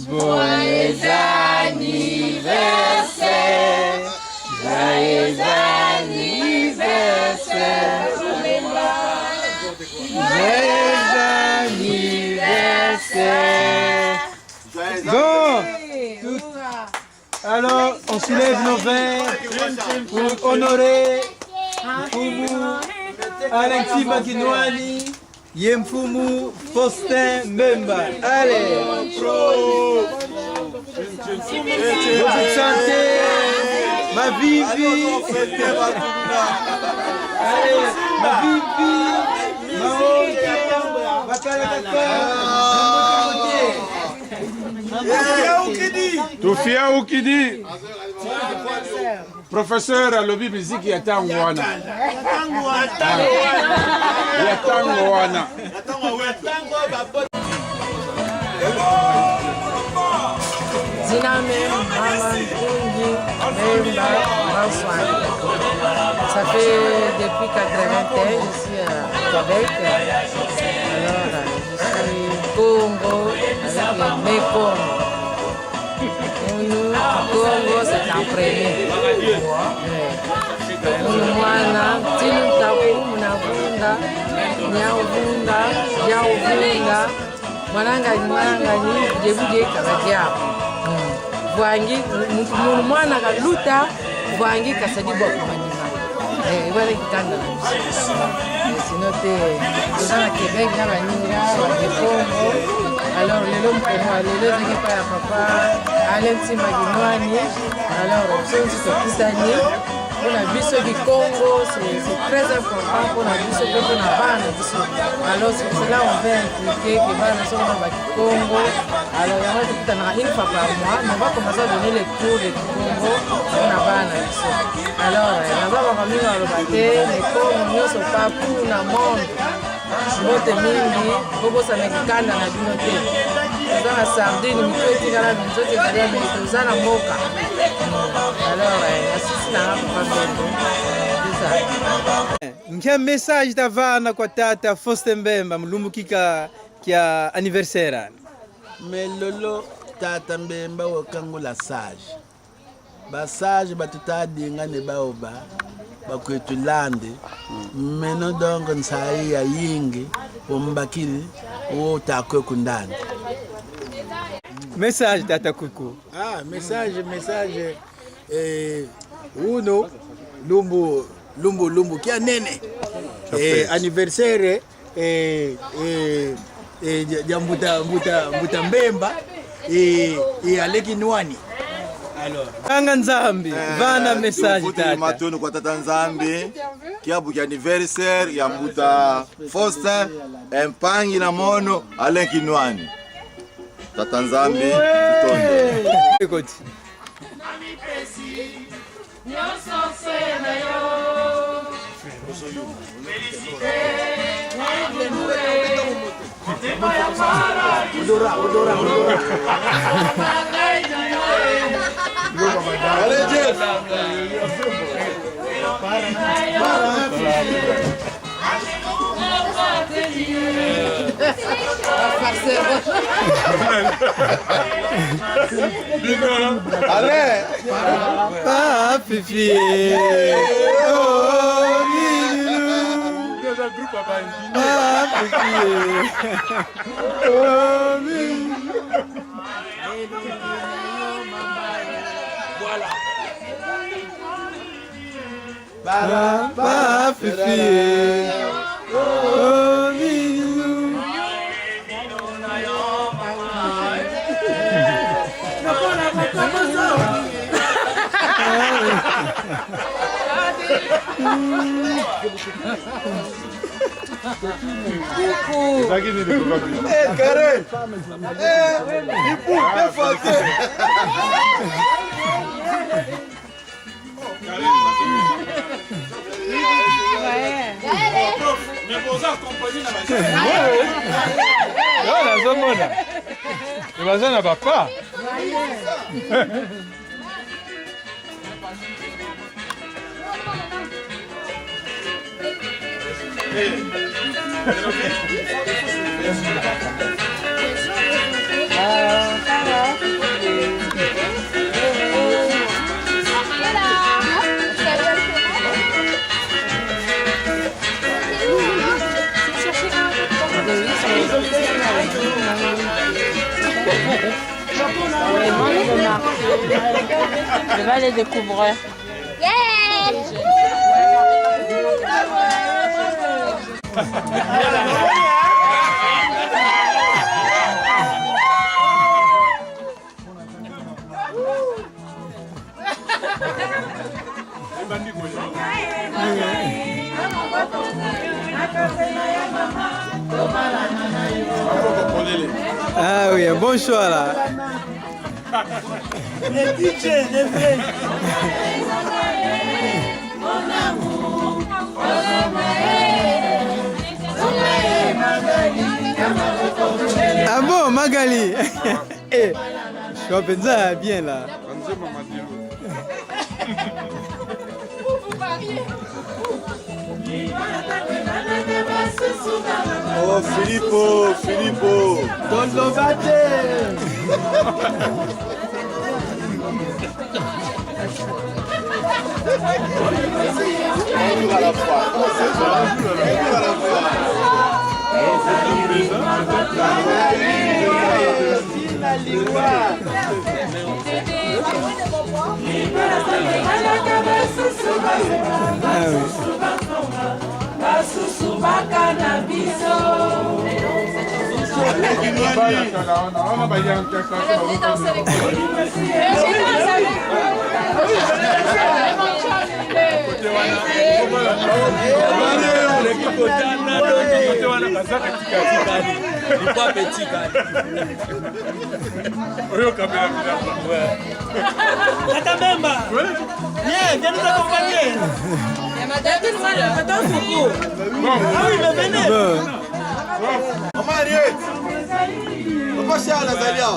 Joyeux anniversaire, joyeux anniversaire, joyeux anniversaire. Bon, alors on soulève nos verres pour honorer Mfumu Alain Timba Kinwani, Yemfumu Faustin Mbemba. Allez, bonne santé, ma Vivi. Allez, ma Vivi, ma Honte, ma Kalakaka. Tufia Ukidi. Professeur alobi muziki ya tango wana. Ya tango wana. Ziname, Mama Nkungi, Mbemba, François. Ça fait depuis 81, je suis à Québec. Alors, je suis Congo avec les Mécongo. Nous, Congo, c'est en premier. Mwana, Tinu Tapu, Munavunda, Nyauvunda, Nyauvunda, Mwanangani, Debude Karadia. Vangi, mwana kaluta, vangi kasadi bokumanima. Voilà qui t'a donné. Sinon, tu es dans le Québec, dans la Ninga, le Congo. Alors, les hommes pour moi, les deux équipes à papa, Alain Timba Kinwani. Alors, on se dit que pour la biso du Congo, c'est très important pour la biso de la bande. Alors, c'est pour cela qu'on veut impliquer que les gens dans le Congo. Alors, il y a une fois par mois, mais on va commencer à donner les cours du Congo pour la bande. Alors, on va ramener dans le bâtiment, les Congo, nous sommes pas pour le monde. Bote mingi, bobo sa mekikanda na bino te. toza na sardine mito etikala nzoto ezali ya mili toza na mboka. Alors asisi nanga papa Mbembe Mkia message tavana kwa tata Faustin Mbemba mulumbukika kia anniversaire. Melolo tata Mbemba wakangula sage. Ba sage batutadinga ne baoba bakwetulande. Meno donc nsai ya yingi ombakili o takwe kundani. Message tata Kuku. Message uno lumbu kia nene anniversaire ya mbuta Mbemba aleki nwani. Alors Kanga Nzambi vana message tata matoni kwa tata Nzambi kiabu kia anniversaire ya mbuta Faustin empangi na mono aleki nwani. Tata Nzambi tutonde Odora. Allez Jeff. Allez. Ah Fifi. Oh Milou. Ah Fifi. Oh Milou. Voilà. Ba Fifi. Oh Milou. Carré. Il faut bien fâter. Bazana papa. Je vais les découvrir. Ah oui, un bon choix là. Les DJ, les vrais. Ah bon, Magali. Eh, je suis penza bien là. Oh Filippo. Tondo bate. Tata Mbemba, viens nous accompagner. Ah oui, mais venez. Maman Henriette. Papa Charles Azalia.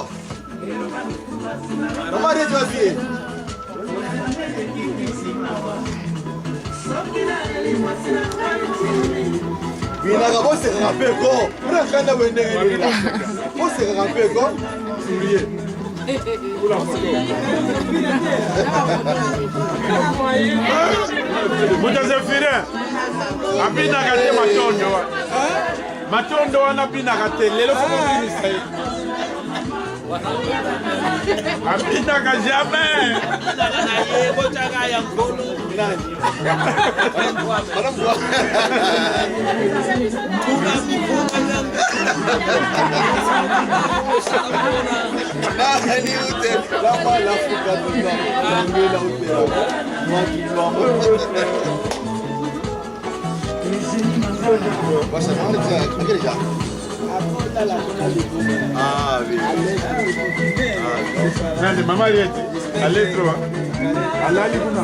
Comment est-ce que Binaka bose rapeko. Una kanda wendenge la. Bose rapeko. Soulier. Mutaze fire. Apina kate matondo. Matondo wana pina kate lelo fukini sai. Apina ka jamais. Ah oui. Nani mama yetu aletro alali kuna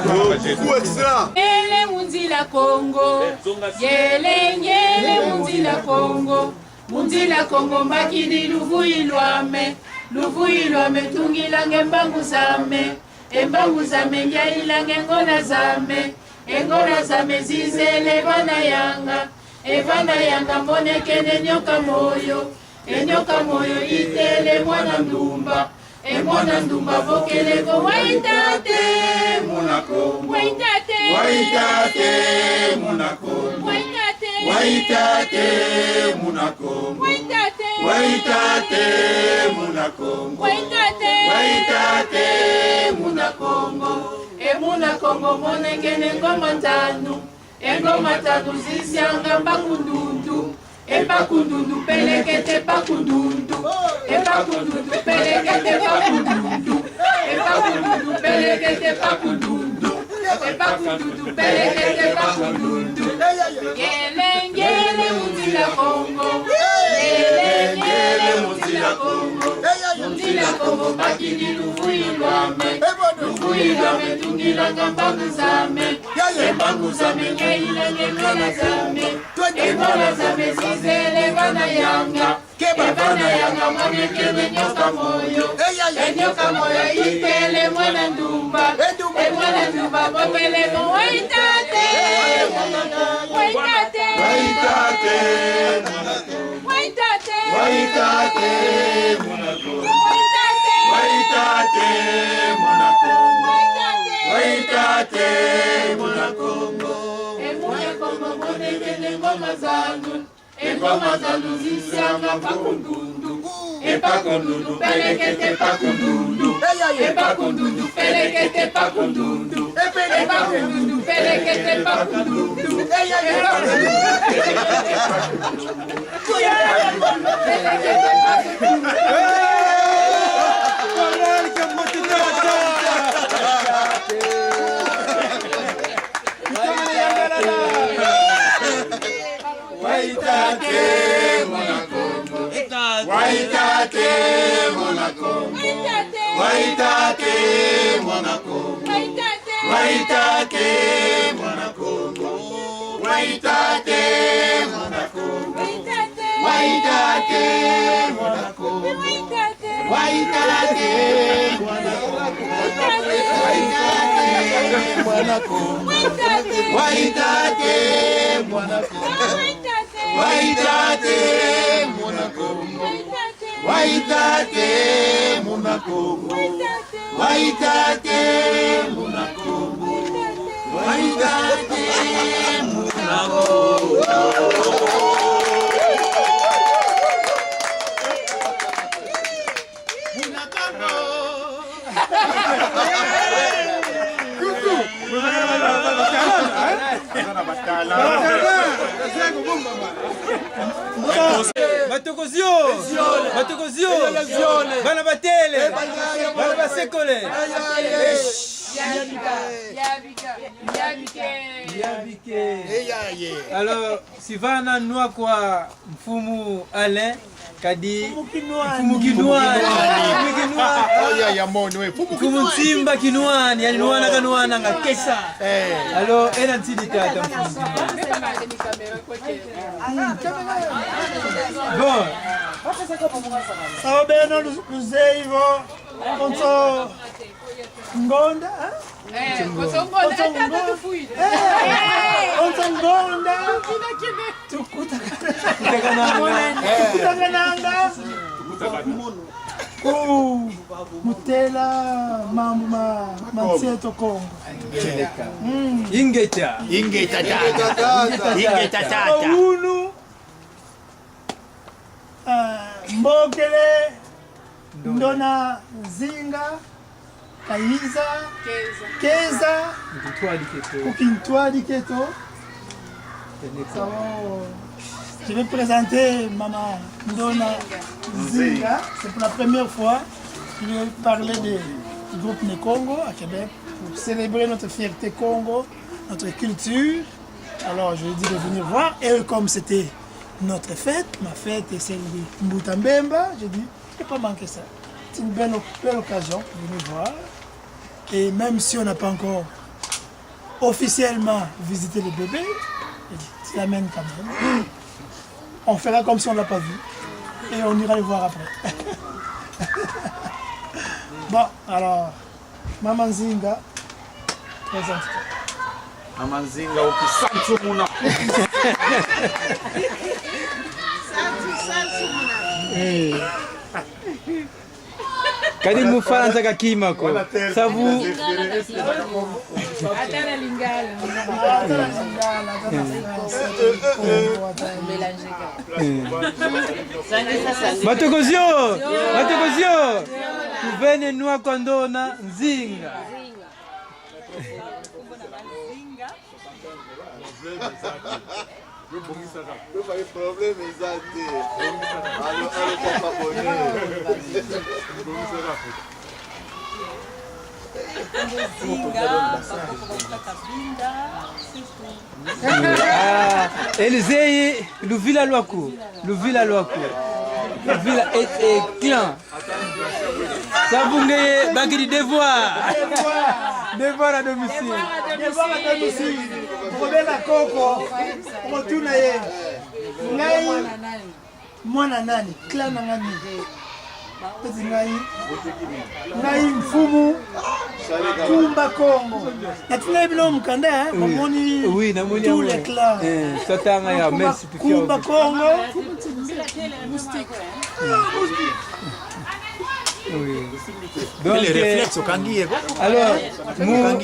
beaucoup extra. Yele munzila Congo, yele munzila Congo, munzila Congo makini luvuilwame tungilange mbangu zame njailange engona zame zizele vana yanga mbonekene enyoka moyo itele mwana ndumba vokeleko waitate munako waitate munako emuna Kongo monekene engoma tanu zisianga epakundundu pelekete pakundundu pelekete pakundundu yelengele munzila Kongo bakini luvuilwame tungilanga mbangu zame ngeilange engona zame zizele vana yanga monekene enyoka moyo itele mwana ndumba vokeleko waitate engoma zangu zisianga pakundundu pelekete pakundundu pelekete pakundundu Matokozio bana batele bana basekole alors Sivana Nwakwa Mfumu Alain kadi Fumu Simba Kinuani, yani Nuana Kanuana ngakesa. Alors, ena ntidi tata Bon. Sawa beno luzeivo konso ngonda konso ngonda tukutakananga mutela mambo mansieto Kongo ingeta tata unu mbokele ndona zinga kaiza keza kukintwadi keto. Je vais présenter Maman Ndona Zinga. C'est pour la première fois que je vais parler du groupe Nekongo à Québec pour célébrer notre fierté Congo, notre culture. Alors je lui ai dit de venir voir. Et comme c'était notre fête, ma fête et celle de Mbutambemba, j'ai dit, je ne peux pas manquer ça. C'est une belle occasion de venir voir. Et même si on n'a pas encore officiellement visité le bébé, je l'amène quand même. On fera comme si on ne l'a pas vu. Et on ira le voir après. Bon, alors, Maman Zinga, présente-toi. Maman Zinga, au Santu Muna. Kadi mufaransa kakima ko. Sabu Atala lingala. Matokozio. Tuvene nua kwa Ndona Nzinga. Elizei Luvila Lwaku. Luvila et clan. Sabungé Bagiri devoir. Devoir à domicile. Robela Koko. Rotuna ye. Ngai. Mwana nani? Clan nani? Pezi ngai mfumu Kumba Kongo. Natina bilo mkanda mamoni. Oui, namoni tous les clans. Satanga ya merci Kumba Kongo. Oui. Donc les réflexes au kangi. Alors,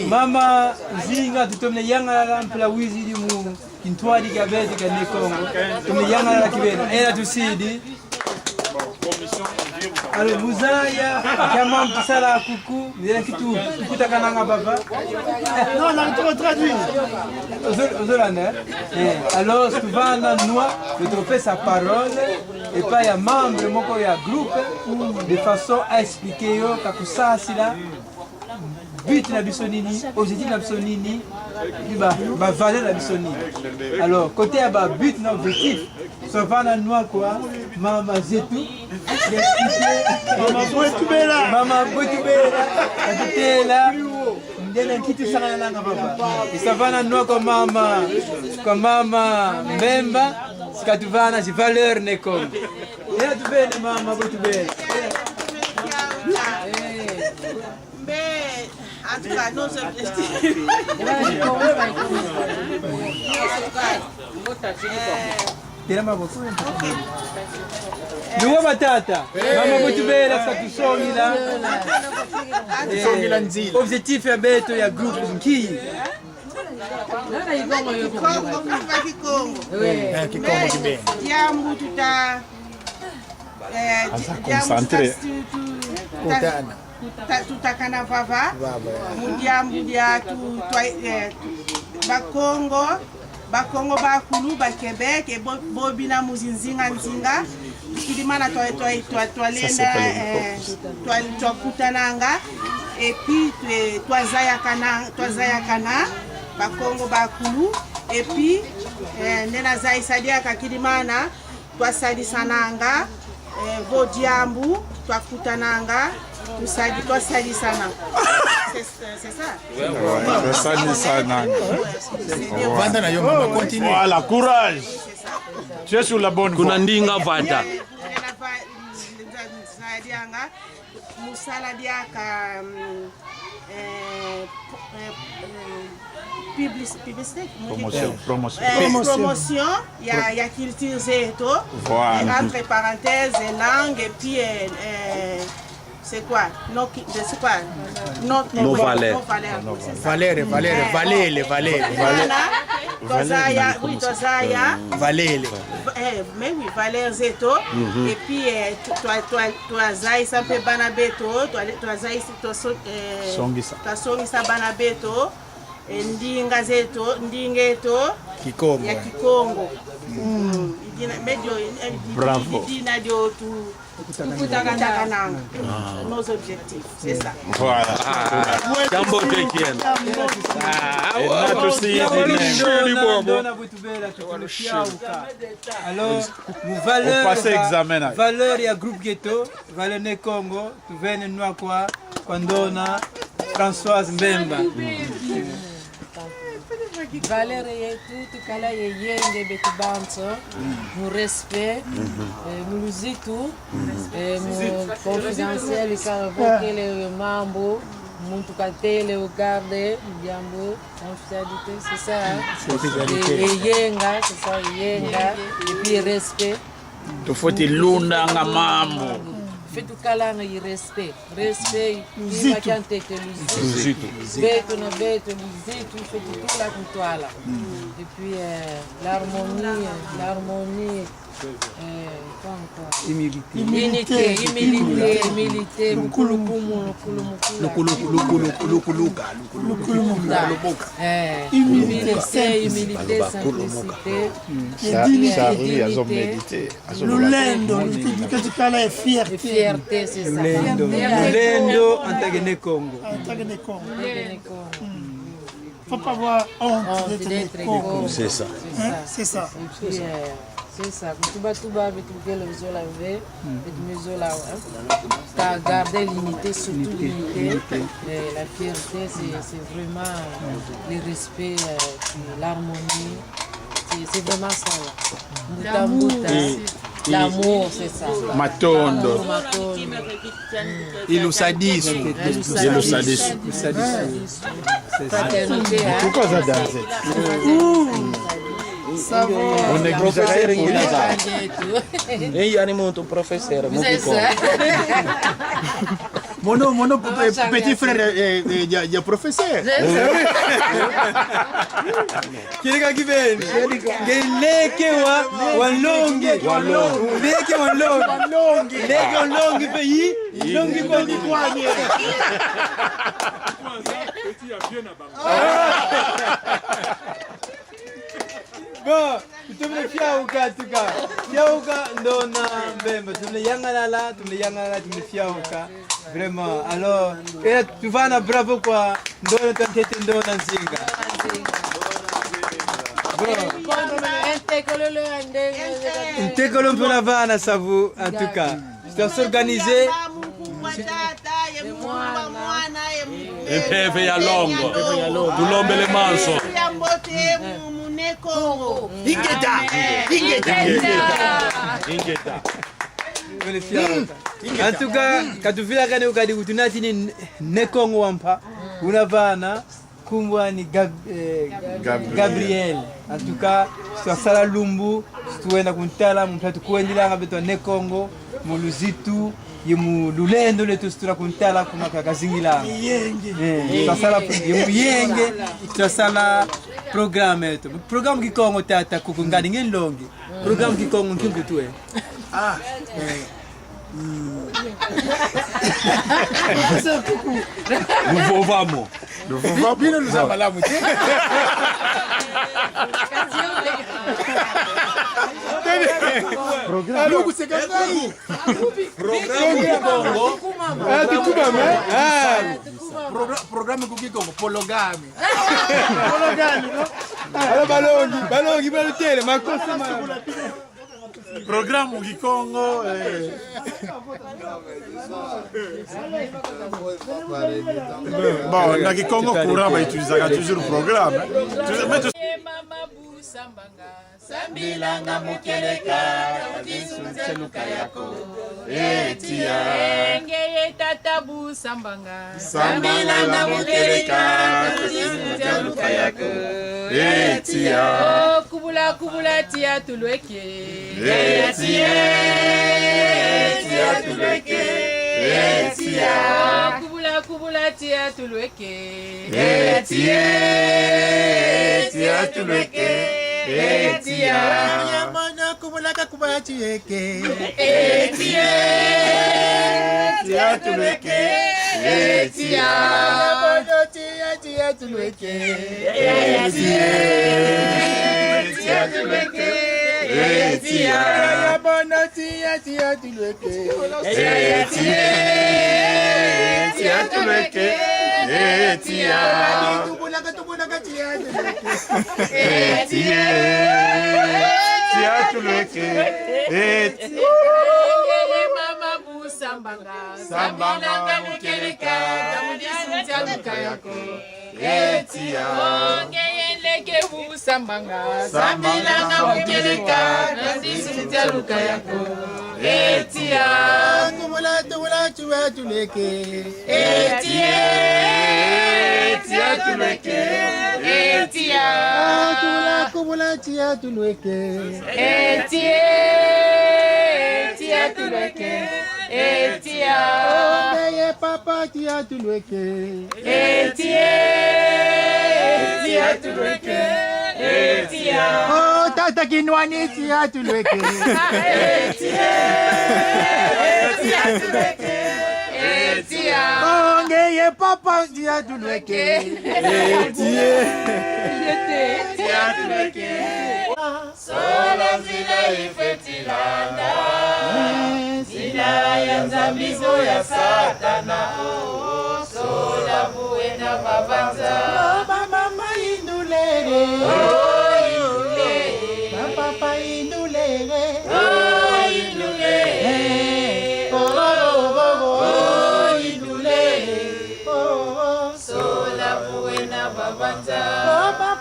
Mama Zinga tutomne yanga la mpla wizi di mu intwadi kabezi ka Nekongo. Tumne yanga la kibena. Era tusidi. Alors Muzaya kama msala kuku ndio kitu kutakananga baba. Non, on a trop traduit. Alors souvent nous le trophée sa parole et pas ya membre moko ya groupe de façon à expliquer yo kakusasila but na bisonini objectif na bisonini ba valeur na bisonini. Alors côté ya ba but na objectif souvent nous quoi mama zetu Mama Botubela akitela ndena kitu sana nanga baba isavana no kwa mama Mbemba sikatuvana ji valeur Nekongo ela tubele Mama Botubela en tout cas nos objectifs Nuwa batata Mama Botubela satusongila objectif ya beto ya groupe nki Diambu tuta concentré. tutakana vava mudiambu dia tu Bakongo bakulu ba Québec et bobina muzinzinga nzinga kidimana toalenda kutananga et puis twazaya kana Bakongo bakulu et puis nena zai sadia kakidimana twasalisananga vodiambu twakutananga twasalisana. C'est ça. Voilà, courage. Tu es sur la bonne voie. Kunandinga vada. Musala diaka publicité, promotion, il y a culture zeto, voilà. Entre parenthèses, langue et puis c'est quoi? Nos valeurs. Mais oui, valeurs zeto. Et puis toi zai sampe banabeto, toi zai songisa banabeto. Ndinga zeto, ndingeto Kikongo. Ya Kikongo. Bravo. Nos objectifs, c'est ça. Voilà. Alors, valeur ya groupe ghetto, valeur ne Congo, tu vene nous quoi, Kwandona, Françoise Mbemba. Valeur yetu tukala yeyenge betu banso mu respect mu luzitu mu confidentiel karaboke le mambo muntu katele ugarde jambo confidentialité c'est ça yeyenga c'est ça yeyenga et puis respect tofoti lunda nga mambo fait tukala na respect ima kante que luzitu beto na beto luzitu fait tout la kutoala et puis l'harmonie humilité humilité, simplicité, lulendo, fierté, c'est ça. Lulendo, Antagene Congo. Faut pas avoir honte d'être Congo. C'est ça. C'est ça. C'est ça. Tuba, t'as gardé l'unité, surtout l'unité. La fierté, c'est vraiment le respect, l'harmonie. C'est vraiment ça. L'amour, c'est ça. Matondo. Il sadisme. Pourquoi ça danse? On est professeur em Ilazar. Ei, animo ton professeur. Mon petit frère est professeur. Kirika kibeni. Geleke walongi. Leke walongi. Leke walongi pays. Longi kondi kwanye. Bon, tumle fiauka tuka. Fiauka ndona mbemba. Tumle yangalala, tumle fiauka. Vraiment. Alors, tu vas na bravo quoi. Ndona tantete ndona nzinga. Intekolo mpona vana savu en tout cas. Je dois s'organiser. Empeve ya longo. Tulombele manso. Ingeta. En tout cas, katuvila kane ukadi utunati ni nekongo wampa. Unavana kumbwa ni Gabriel. En tout cas, sala lumbu, tuenda kuntala mutatu kuendila ngabeto nekongo, muluzitu, yemu lulendo letu stura kuntala kumaka kazingila. Sala yenge, sala programme eto. Programme kikongo tata kukungani ngenlongi. Programme kikongo nkimbe tuwe. Ah. Nous vamos. Bien nous avons la moitié. Programme Cookie Congo, Pologami. Pologami, no? Alors balongi, balotele, makosa. Programme Kikongo. Bon, na Kikongo courant va utiliser toujours le programme. Sambilanga mukeleka utisunzeluka yako etia ngeye tatabu sambanga sambilanga mukeleka utisunzeluka yako etia kubula kubula tia tulweke etia tia tulweke etia kubula kubula tia tulweke etia tia tulweke etia Yamana kubulaka kubati eke etia tia tulweke etia Bono tia tia tulweke etia tia tulweke etia Bono tia tia tulweke etia tia tulweke etia Kubulaka tubulaka tia tulweke etia tia tulweke etia mama bu sambanga sambanga mukeleka utisunzeluka yako etia ngeye leke bu sambanga sambilanga mukeleka utisunzeluka yako etia Kubula tubula tia tulweke etia tia tulweke etia Kubula tia tulweke etia tia tulweke etia Ngeye papa tia tulweke etia tia tulweke etia Oh tata kinwani tia tulweke etia tulweke etia Oh ngeye papa tia tulweke tia tulweke sola zila ifetilanda zila ya nzambizo ya satana sola buena babanza Mama indulere Papa indulere indulere sola buena babanza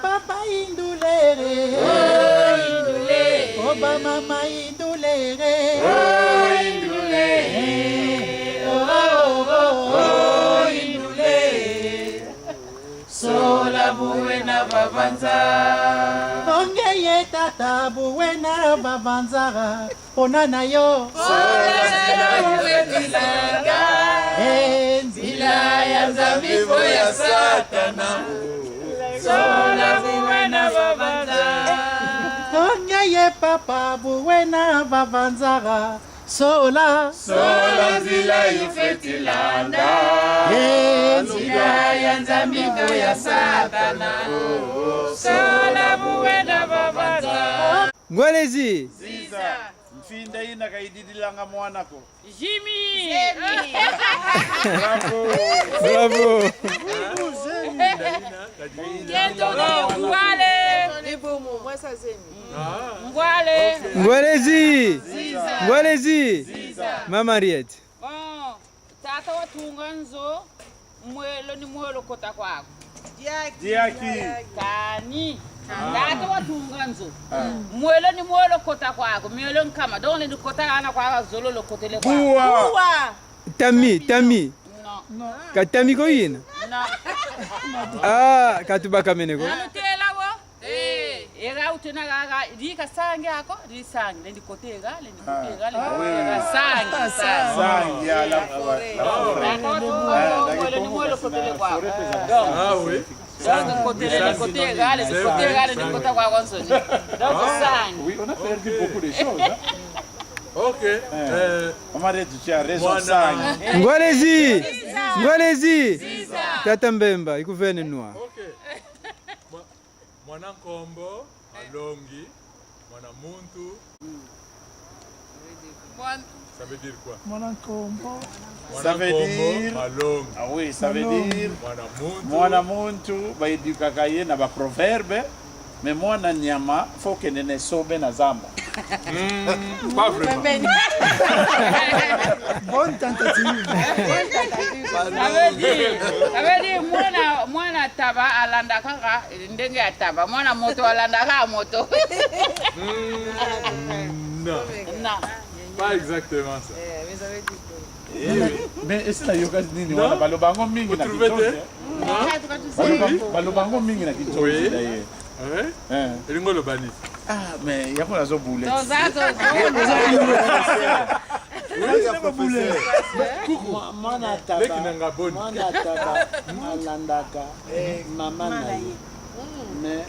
Papa indulere Mama indulere sola buena babanza Ongeye tata buena babanzara Onana yo sola buena Nzila ya nzambizo ya satana sola buena babanza Ongeye papa buena babanzara Sola nzila ifetilanda nzila ya nzambizo ya satana sola buena babanza Ngwelezi Ziza Mfinda ina kaididilanga mwanako. Jimmy Bravo. Bravo. Ngwelezi Ngwelezi Mama Riet Bon, tata watunga nzo mwelo ni mwelo kota kwako. Diaki. Kani. Tata watunga nzo. Mwelo ni mwelo kota kwako. Mwelo nkama. Doni ni kota ana kwa zolo lo kotele kwako. Buwa. Tami No. Katami ko yina No. Ah katubaka meneko Nanutela wo. Era utena gaga dika sangi ako, di sangi, lendi kotega, lendi kotega, lendi kotega sangi. Sangi ya la Mwelo ni mwelo kotele kwako. Ah oui. Sangi kotele ni kotega, lendi kotega, lendi kota kwako nsoni. Donc sangi. Oui, on a perdu beaucoup de choses. Hein? Ok. Maman, tu as raison, sangi. Ngwelezi Tata Mbemba ikuvene nwa. Okay. Mwana nkombo alongi, mwana muntu. Ça veut dire quoi? Mwana nkombo. Ça veut dire malongi. Ah oui, ça veut dire mwana muntu baidukaka ye na ba proverbe, mais mwana nyama faut que nene sobe na zamba. Pas vraiment. Bonne tentative. Avedi mwana taba alanda kaka ndenge ya taba mwana moto alanda kaka moto. Non. Non. Pas exactement ça. Mais est-ce que la yoga nini wana balobango mingi na kitose? Balobango mingi na kitose. Oui. Elingo lobani. Ah mais yako nazo boule. Mwana taba alandaka mama na ye. Mais